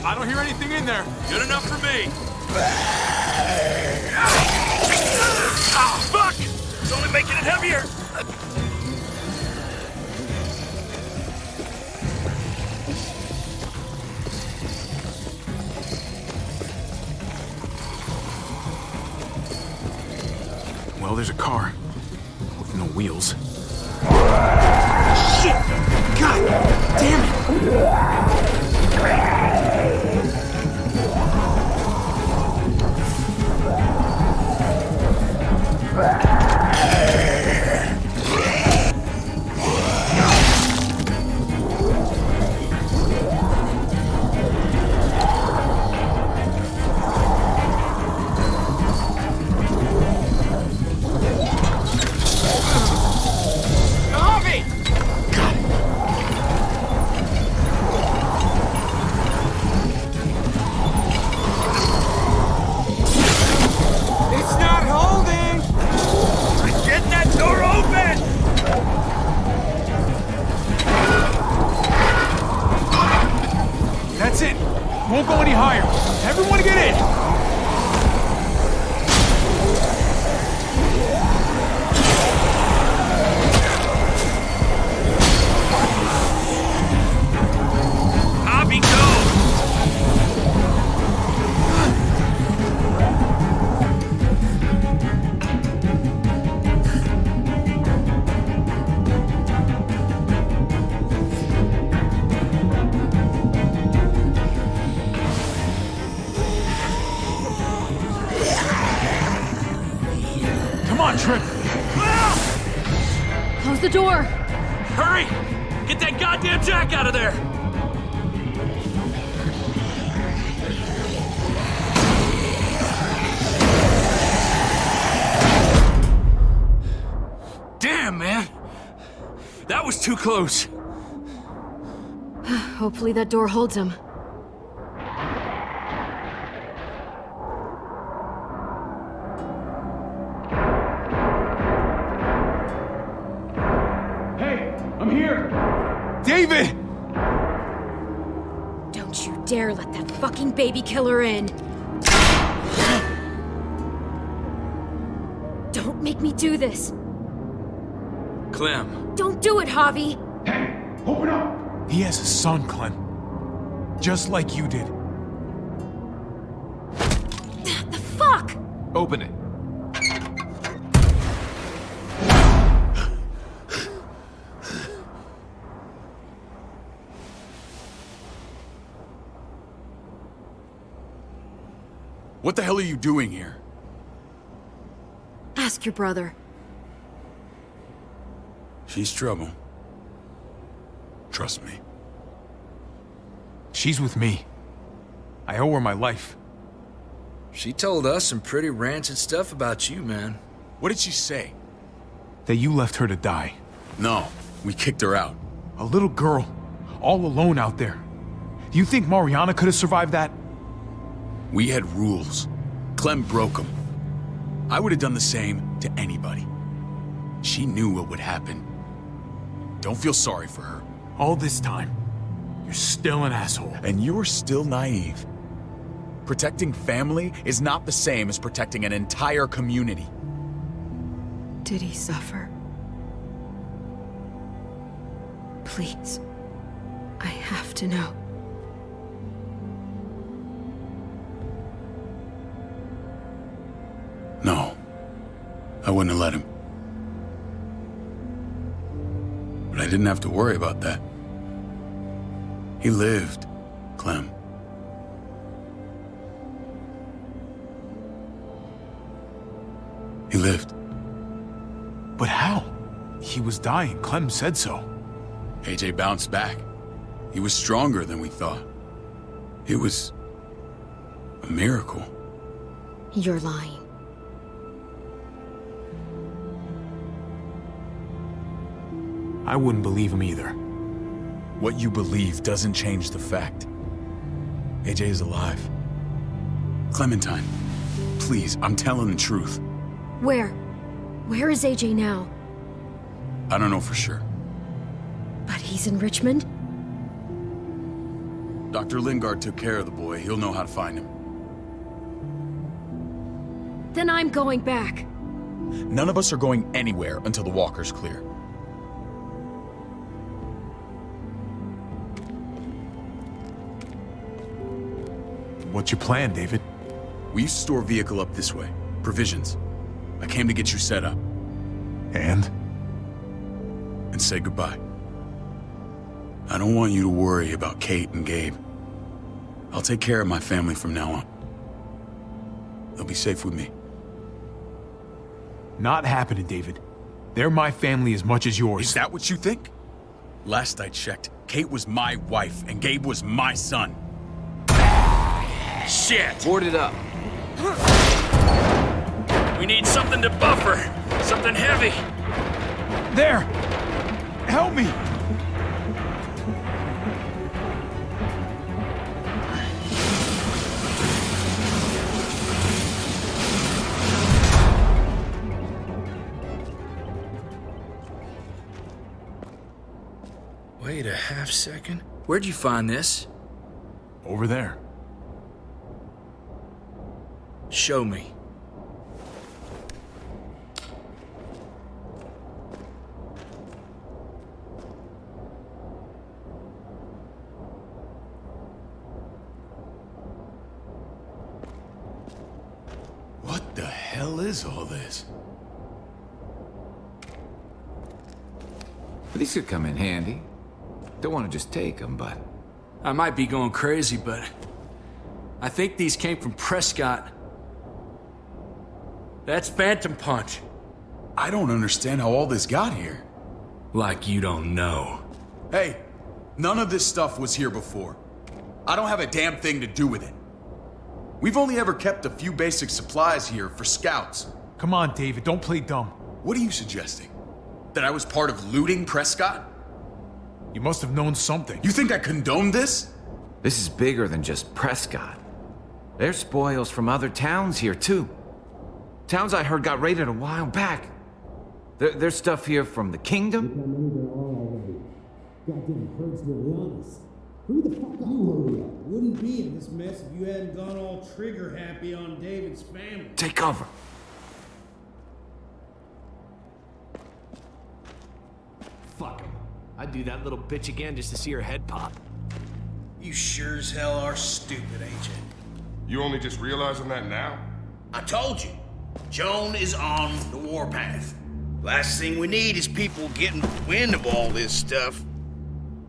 I don't hear anything in there. Good enough for me. Ah, fuck! It's only making it heavier. Well, there's a car with no wheels. Shit! God damn it! Won't go any higher. Everyone get in! Javi, go! Come on, Trip! Close the door! Hurry! Get that goddamn jack out of there! Damn, man! That was too close. Hopefully that door holds him. I'm here! David! Don't you dare let that fucking baby killer in! Don't make me do this. Clem. Don't do it, Javi. Open up! He has a son, Clem. Just like you did. The fuck? Open it. What the hell are you doing here? Ask your brother. She's trouble. Trust me. She's with me. I owe her my life. She told us some pretty rancid stuff about you, man. What did she say? That you left her to die. No, we kicked her out. A little girl, all alone out there. Do you think Mariana could have survived that? We had rules. Clem broke them. I would have done the same to anybody. She knew what would happen. Don't feel sorry for her. All this time, you're still an asshole. And you're still naive. Protecting family is not the same as protecting an entire community. Did he suffer? Please. I have to know. No. I wouldn't have let him. But I didn't have to worry about that. He lived, Clem. He lived. But how? He was dying. Clem said so. AJ bounced back. He was stronger than we thought. It was a miracle. You're lying. I wouldn't believe him either. What you believe doesn't change the fact. AJ is alive. Clementine, please, I'm telling the truth. Where? Where is AJ now? I don't know for sure. But he's in Richmond? Dr. Lingard took care of the boy. He'll know how to find him. Then I'm going back. None of us are going anywhere until the walker's clear. What's your plan, David? We used to store a vehicle up this way. Provisions. I came to get you set up. And? And say goodbye. I don't want you to worry about Kate and Gabe. I'll take care of my family from now on. They'll be safe with me. Not happening, David. They're my family as much as yours. Is that what you think? Last I checked, Kate was my wife and Gabe was my son. Shit! Board it up. We need something to buffer. Something heavy. There! Help me! Wait a half second. Where'd you find this? Over there. Show me. What the hell is all this? These could come in handy. Don't want to just take them, but... I might be going crazy, but... I think these came from Prescott. That's Phantom Punch. I don't understand how all this got here. Like you don't know. Hey, none of this stuff was here before. I don't have a damn thing to do with it. We've only ever kept a few basic supplies here for scouts. Come on, David, don't play dumb. What are you suggesting? That I was part of looting Prescott? You must have known something. You think I condoned this? This is bigger than just Prescott. There's spoils from other towns here, too. Towns I heard got raided a while back. There's stuff here from the Kingdom. Goddamn hurts really honest. Who the fuck you hurry up? Wouldn't be in this mess if you hadn't gone all trigger happy on David's family. Take cover. I'd do that little bitch again just to see her head pop. You sure as hell are stupid, ain't you? You only just realizing that now? I told you. Joan is on the warpath. Last thing we need is people getting wind of all this stuff.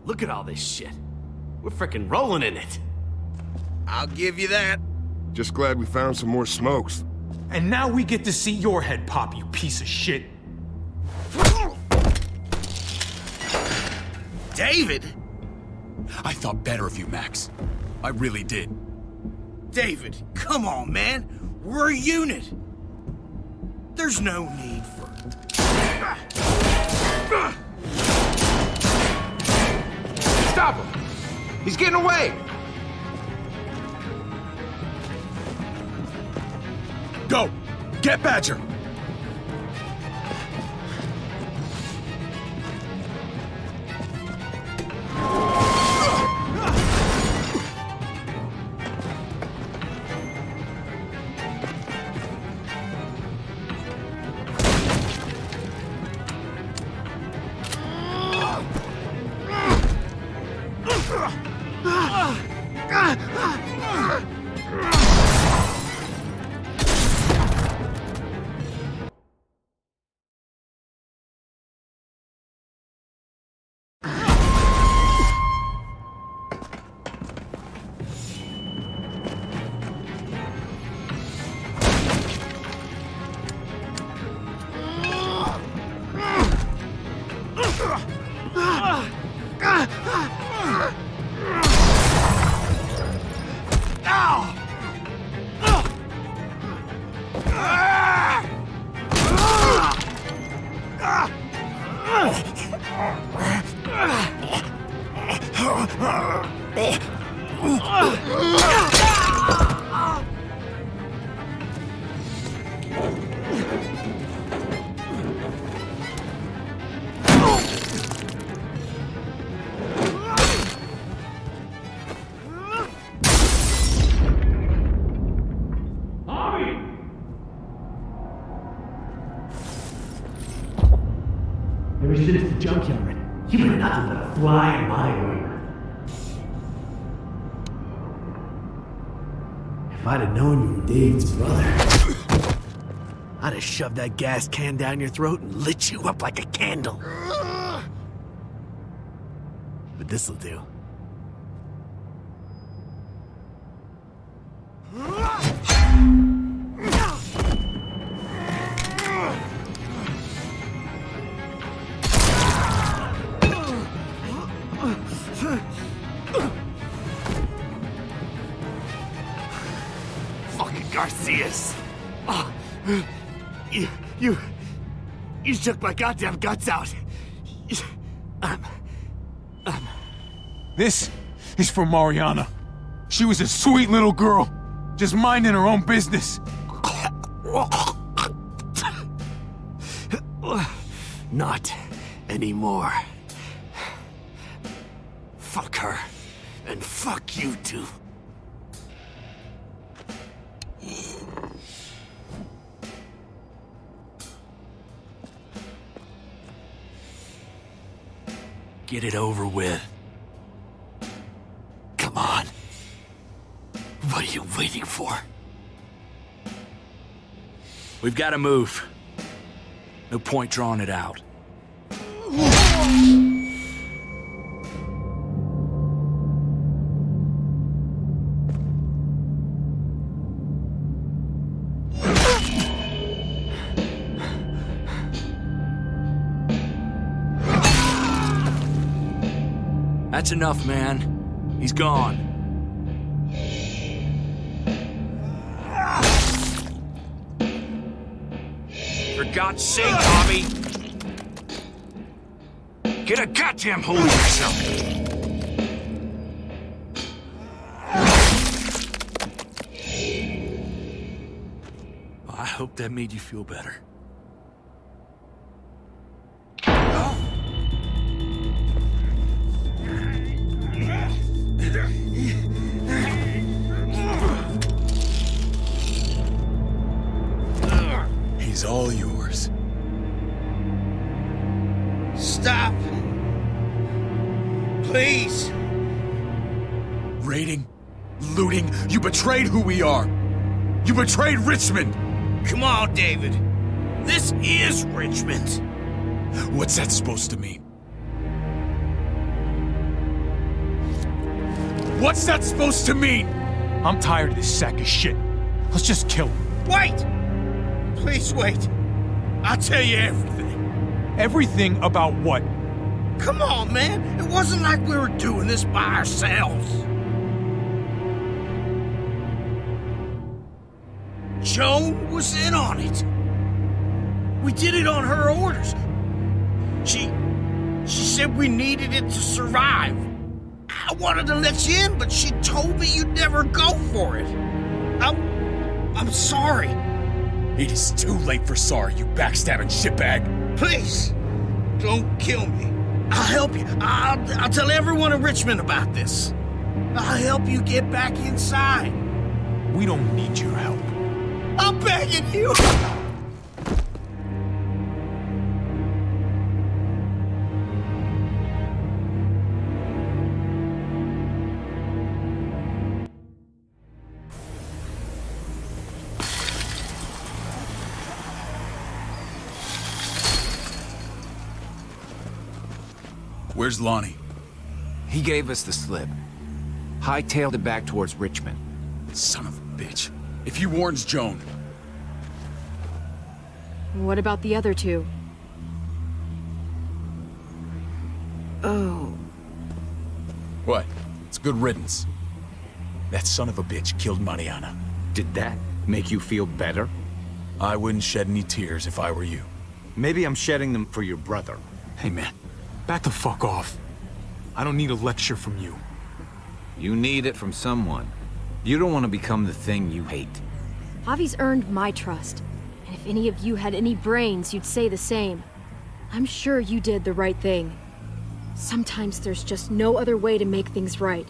Look at all this shit. We're frickin' rolling in it. I'll give you that. Just glad we found some more smokes. And now we get to see your head pop, you piece of shit. David? I thought better of you, Max. I really did. David, come on, man. We're a unit. There's no need for... Stop him! He's getting away! Go! Get Badger! Ever since the junkyard, you've been nothing but a fly in my ointment. If I'd have known you were David's brother, I'd have shoved that gas can down your throat and lit you up like a candle. But this'll do. Garcias! Oh, you shook my goddamn guts out. This is for Mariana. She was a sweet little girl, just minding her own business. Not anymore. Fuck her, and fuck you too. Get it over with. Come on. What are you waiting for? We've got to move. No point drawing it out. That's enough, man. He's gone. For God's sake, Bobby! Get a goddamn hold of yourself! Well, I hope that made you feel better. He's all yours. Stop Please. Raiding, looting, you betrayed who we are. You betrayed Richmond. Come on, David. This is Richmond. What's that supposed to mean? What's that supposed to mean? I'm tired of this sack of shit. Let's just kill him. Wait! Please wait. I'll tell you everything. Everything about what? Come on, man. It wasn't like we were doing this by ourselves. Joan was in on it. We did it on her orders. She said we needed it to survive. I wanted to let you in, but she told me you'd never go for it. I'm sorry. It is too late for sorry, you backstabbing shitbag. Please, don't kill me. I'll help you. I'll tell everyone in Richmond about this. I'll help you get back inside. We don't need your help. I'm begging you. Where's Lonnie? He gave us the slip. Hightailed it back towards Richmond. Son of a bitch. If he warns Joan... What about the other two? Oh. What? It's good riddance. That son of a bitch killed Mariana. Did that make you feel better? I wouldn't shed any tears if I were you. Maybe I'm shedding them for your brother. Hey man, back the fuck off. I don't need a lecture from you. You need it from someone. You don't want to become the thing you hate. Javi's earned my trust. And if any of you had any brains, you'd say the same. I'm sure you did the right thing. Sometimes there's just no other way to make things right.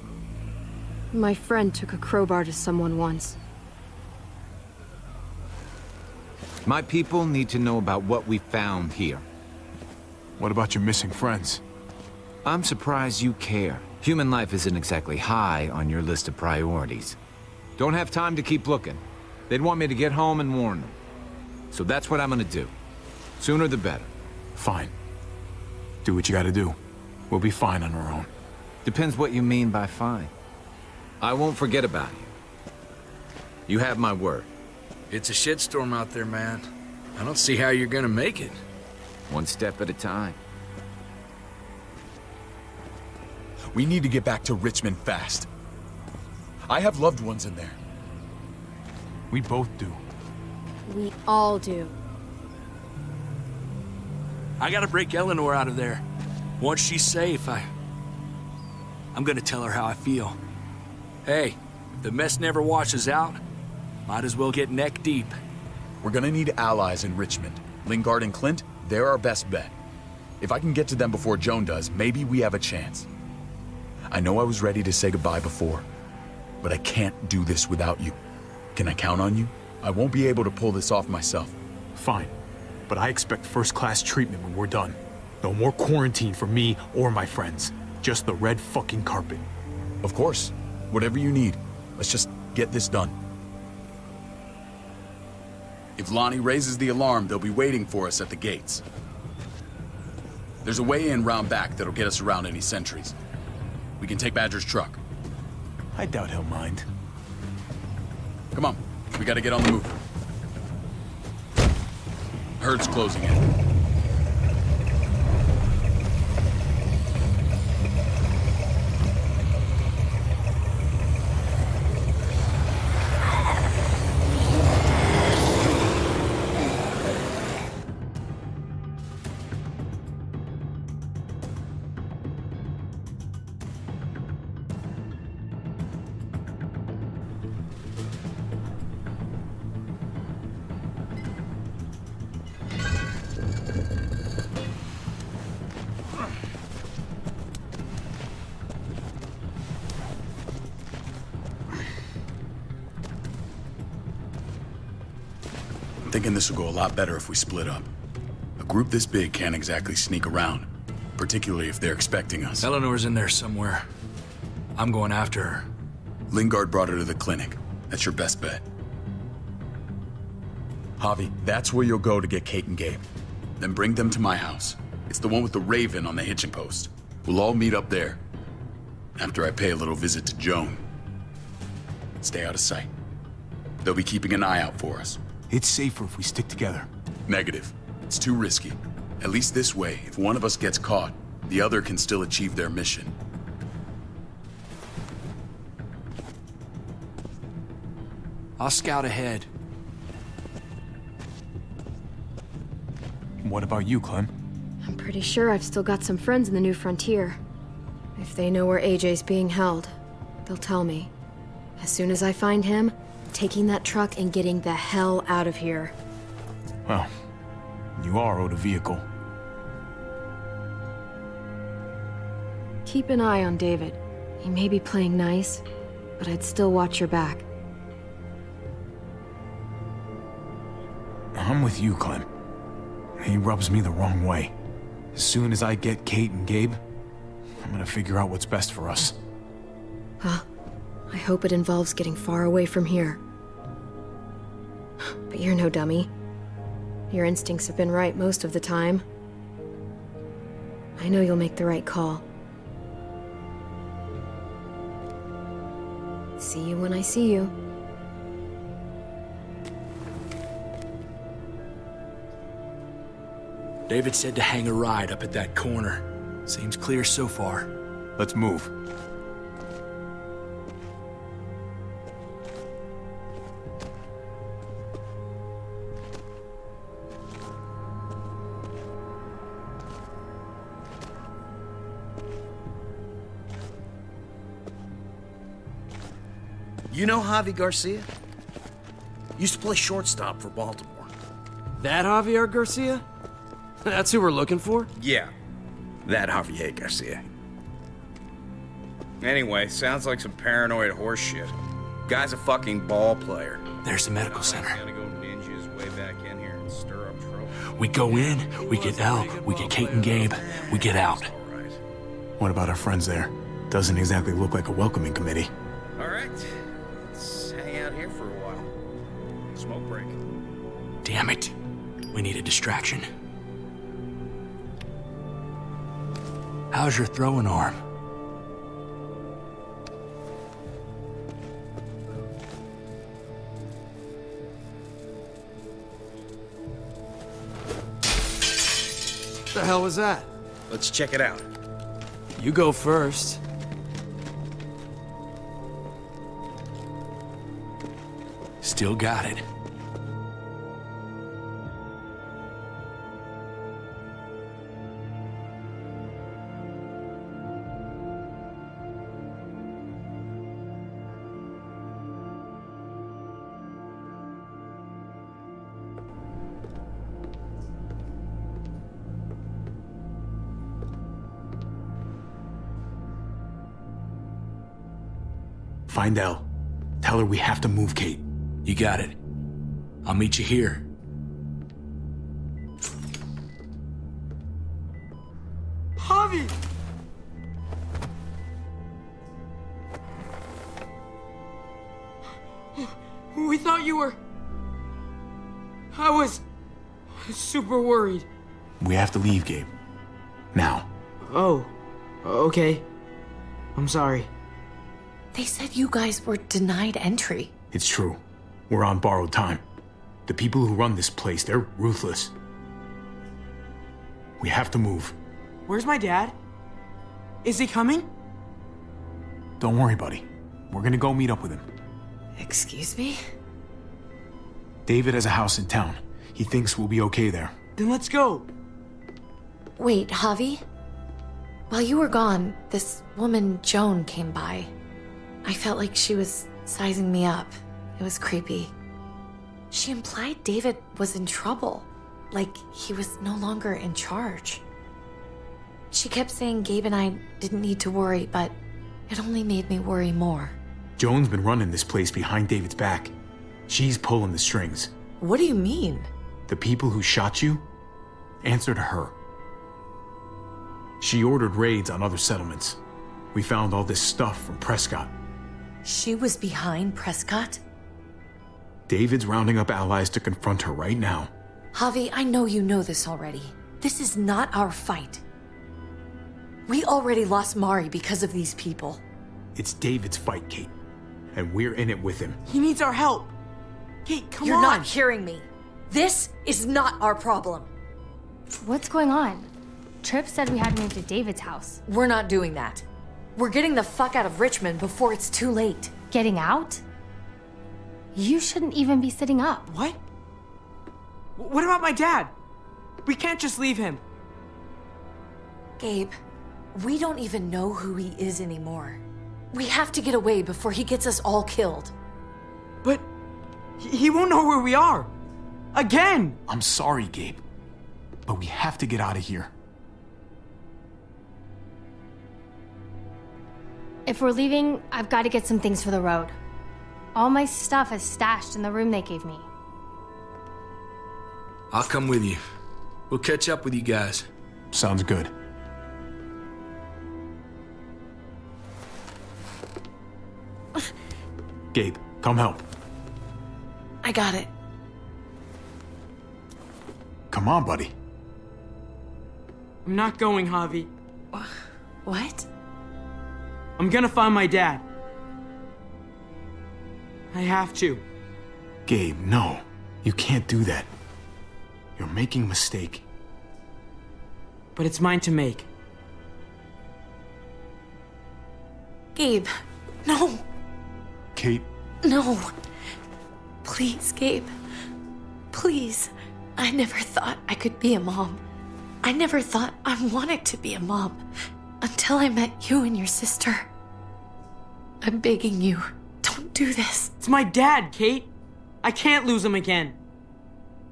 My friend took a crowbar to someone once. My people need to know about what we found here. What about your missing friends? I'm surprised you care. Human life isn't exactly high on your list of priorities. Don't have time to keep looking. They'd want me to get home and warn them. So that's what I'm gonna do. Sooner the better. Fine. Do what you gotta do. We'll be fine on our own. Depends what you mean by fine. I won't forget about you. You have my word. It's a shitstorm out there, man. I don't see how you're gonna make it. One step at a time. We need to get back to Richmond fast. I have loved ones in there. We both do. We all do. I gotta break Eleanor out of there. Once she's safe, I'm gonna tell her how I feel. Hey, if the mess never washes out, might as well get neck deep. We're gonna need allies in Richmond. Lingard and Clint, they're our best bet. If I can get to them before Joan does, maybe we have a chance. I know I was ready to say goodbye before, but I can't do this without you. Can I count on you? I won't be able to pull this off myself. Fine, but I expect first-class treatment when we're done. No more quarantine for me or my friends. Just the red fucking carpet. Of course. Whatever you need. Let's just get this done. If Lonnie raises the alarm, they'll be waiting for us at the gates. There's a way in round back that'll get us around any sentries. We can take Badger's truck. I doubt he'll mind. Come on, we gotta get on the move. Herd's closing in. I'm thinking this will go a lot better if we split up. A group this big can't exactly sneak around. particularly if they're expecting us. Eleanor's in there somewhere. I'm going after her. Lingard brought her to the clinic. That's your best bet. Javi, that's where you'll go to get Kate and Gabe. Then bring them to my house. It's the one with the raven on the hitching post. We'll all meet up there. After I pay a little visit to Joan. Stay out of sight. They'll be keeping an eye out for us. It's safer if we stick together. Negative. It's too risky. At least this way, if one of us gets caught, the other can still achieve their mission. I'll scout ahead. What about you, Clem? I'm pretty sure I've still got some friends in the New Frontier. If they know where AJ's being held, they'll tell me. As soon as I find him, taking that truck and getting the hell out of here. Well, you are owed a vehicle. Keep an eye on David. He may be playing nice, but I'd still watch your back. I'm with you, Clem. He rubs me the wrong way. As soon as I get Kate and Gabe, I'm gonna figure out what's best for us. Well, I hope it involves getting far away from here. But you're no dummy. Your instincts have been right most of the time. I know you'll make the right call. See you when I see you. David said to hang a ride up at that corner. Seems clear so far. Let's move. You know Javi Garcia? Used to play shortstop for Baltimore. That Javier Garcia? That's who we're looking for? Yeah, that Javier Garcia. Anyway, sounds like some paranoid horse shit. Guy's a fucking ball player. There's the medical center. Gonna go ninja his way back in here and stir up trouble. We go in, we get Elle, we get Kate and Gabe, we get out. What about our friends there? Doesn't exactly look like a welcoming committee. All right, let's hang out here for a while. Smoke break. Damn it. We need a distraction. How's your throwing arm? What the hell was that? Let's check it out. You go first. Still got it. Find Elle. Tell her we have to move Kate. You got it. I'll meet you here. Javi! We thought you were... I was... super worried. We have to leave, Gabe. Now. Oh, okay. I'm sorry. They said you guys were denied entry. It's true. We're on borrowed time. The people who run this place, they're ruthless. We have to move. Where's my dad? Is he coming? Don't worry, buddy. We're gonna go meet up with him. Excuse me? David has a house in town. He thinks we'll be okay there. Then let's go. Wait, Javi? While you were gone, this woman, Joan, came by. I felt like she was sizing me up. It was creepy. She implied David was in trouble, like he was no longer in charge. She kept saying Gabe and I didn't need to worry, but it only made me worry more. Joan's been running this place behind David's back. She's pulling the strings. What do you mean? The people who shot you, answer to her. She ordered raids on other settlements. We found all this stuff from Prescott. She was behind Prescott? David's rounding up allies to confront her right now. Javi, I know you know this already. This is not our fight. We already lost Mari because of these people. It's David's fight, Kate. And we're in it with him. He needs our help. Kate, come on. You're not hearing me. This is not our problem. What's going on? Tripp said we had to move to David's house. We're not doing that. We're getting the fuck out of Richmond before it's too late. Getting out? You shouldn't even be sitting up. What? What about my dad? We can't just leave him. Gabe, we don't even know who he is anymore. We have to get away before he gets us all killed. But he won't know where we are. Again! I'm sorry, Gabe. But we have to get out of here. If we're leaving, I've got to get some things for the road. All my stuff is stashed in the room they gave me. I'll come with you. We'll catch up with you guys. Sounds good. Gabe, come help. I got it. Come on, buddy. I'm not going, Javi. What? I'm gonna find my dad. I have to. Gabe, no. You can't do that. You're making a mistake. But it's mine to make. Gabe, no. Kate. No. Please, Gabe. Please. I never thought I could be a mom. I never thought I wanted to be a mom until I met you and your sister. I'm begging you, don't do this. It's my dad, Kate. I can't lose him again.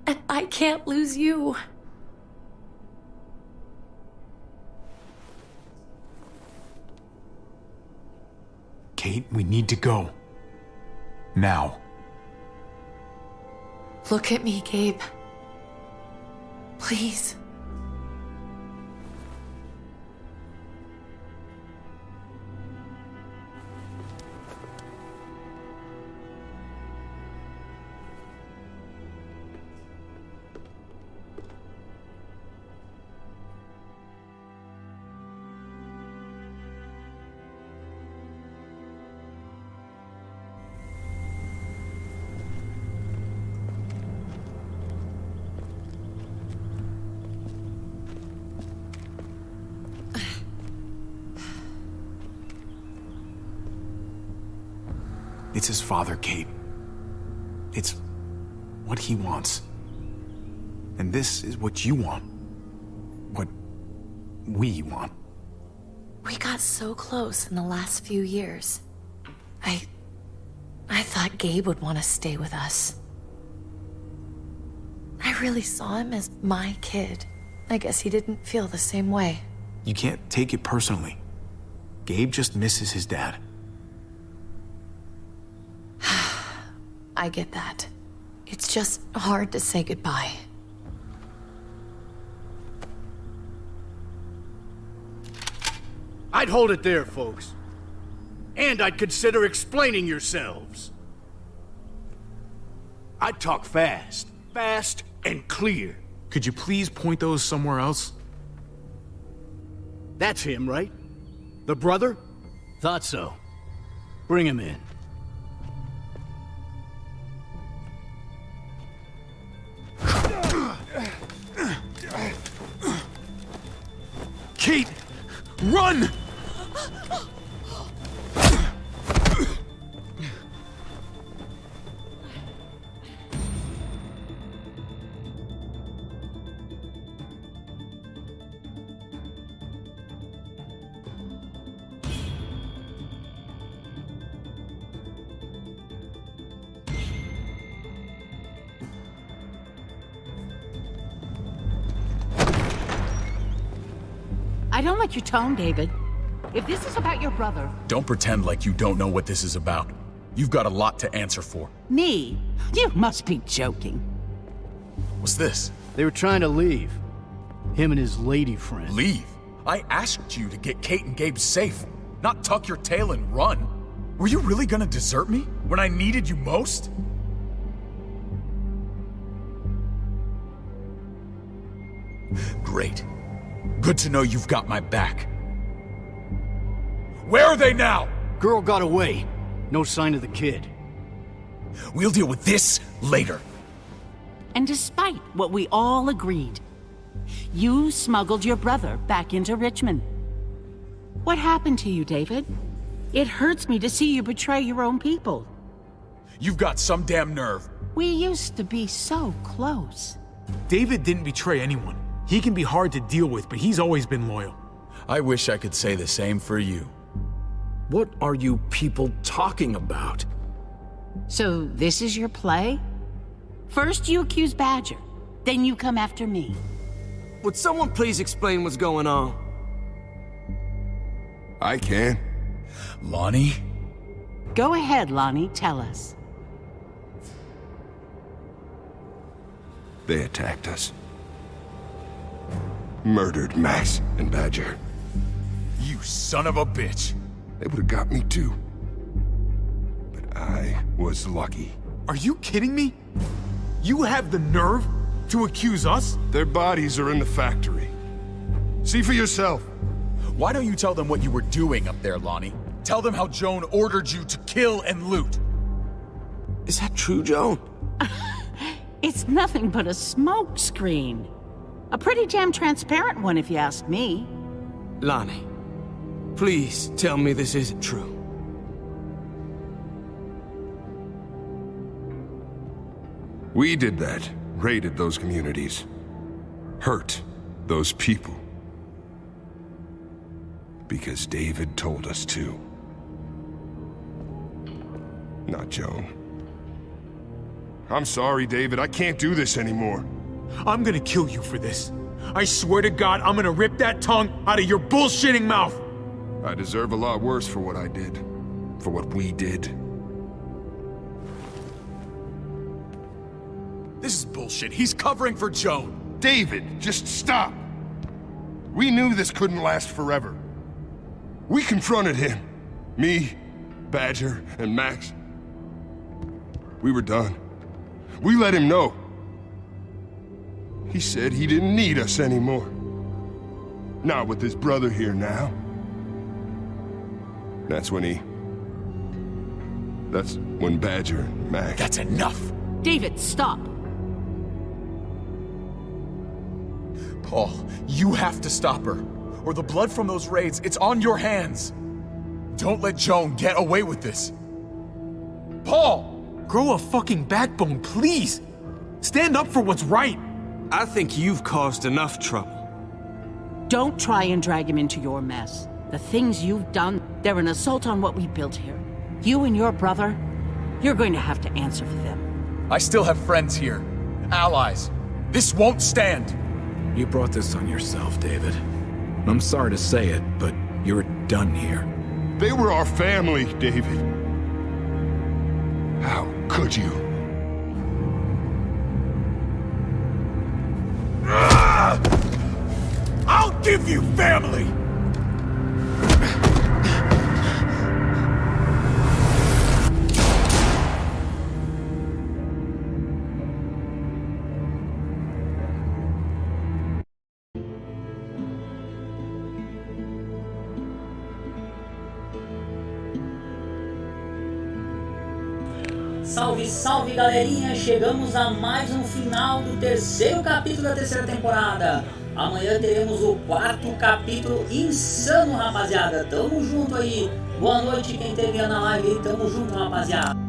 And I can't lose you. Kate, we need to go. Now. Look at me, Gabe. Please. It's his father, Kate. It's what he wants. And this is what you want. What we want. We got so close in the last few years. I thought Gabe would want to stay with us. I really saw him as my kid. I guess he didn't feel the same way. You can't take it personally. Gabe just misses his dad. I get that. It's just hard to say goodbye. I'd hold it there, folks. And I'd consider explaining yourselves. I'd talk fast. Fast and clear. Could you please point those somewhere else? That's him, right? The brother? Thought so. Bring him in. Kate! Run! I don't like your tone, David. If this is about your brother... Don't pretend like you don't know what this is about. You've got a lot to answer for. Me? You must be joking. What's this? They were trying to leave. Him and his lady friend. Leave? I asked you to get Kate and Gabe safe, not tuck your tail and run. Were you really gonna desert me when I needed you most? Great. Good to know you've got my back. Where are they now? Girl got away. No sign of the kid. We'll deal with this later. And despite what we all agreed, you smuggled your brother back into Richmond. What happened to you, David? It hurts me to see you betray your own people. You've got some damn nerve. We used to be so close. David didn't betray anyone. He can be hard to deal with, but he's always been loyal. I wish I could say the same for you. What are you people talking about? So this is your play? First you accuse Badger, then you come after me. Would someone please explain what's going on? I can. Lonnie? Go ahead, Lonnie, tell us. They attacked us. Murdered Max and Badger. You son of a bitch. They would have got me too. But I was lucky. Are you kidding me? You have the nerve to accuse us? Their bodies are in the factory. See for yourself. Why don't you tell them what you were doing up there, Lonnie? Tell them how Joan ordered you to kill and loot. Is that true, Joan? It's nothing but a smoke screen. A pretty damn transparent one, if you ask me. Lonnie, please tell me this isn't true. We did that. Raided those communities. Hurt those people. Because David told us to. Not Joan. I'm sorry, David. I can't do this anymore. I'm gonna kill you for this. I swear to God, I'm gonna rip that tongue out of your bullshitting mouth! I deserve a lot worse for what I did. For what we did. This is bullshit. He's covering for Joan. David, just stop! We knew this couldn't last forever. We confronted him. Me, Badger, and Max. We were done. We let him know. He said he didn't need us anymore. Not with his brother here now. That's when Badger and Max... That's enough! David, stop! Paul, you have to stop her. Or the blood from those raids, it's on your hands. Don't let Joan get away with this. Paul! Grow a fucking backbone, please! Stand up for what's right! I think you've caused enough trouble. Don't try and drag him into your mess. The things you've done, they're an assault on what we built here. You and your brother, you're going to have to answer for them. I still have friends here. Allies. This won't stand. You brought this on yourself, David. I'm sorry to say it, but you're done here. They were our family, David. How could you? I'll give you family! Salve, salve galerinha, chegamos a mais um final do terceiro capítulo da terceira temporada. Amanhã teremos o quarto capítulo insano, rapaziada. Tamo junto aí. Boa noite quem esteve na live aí, tamo junto, rapaziada.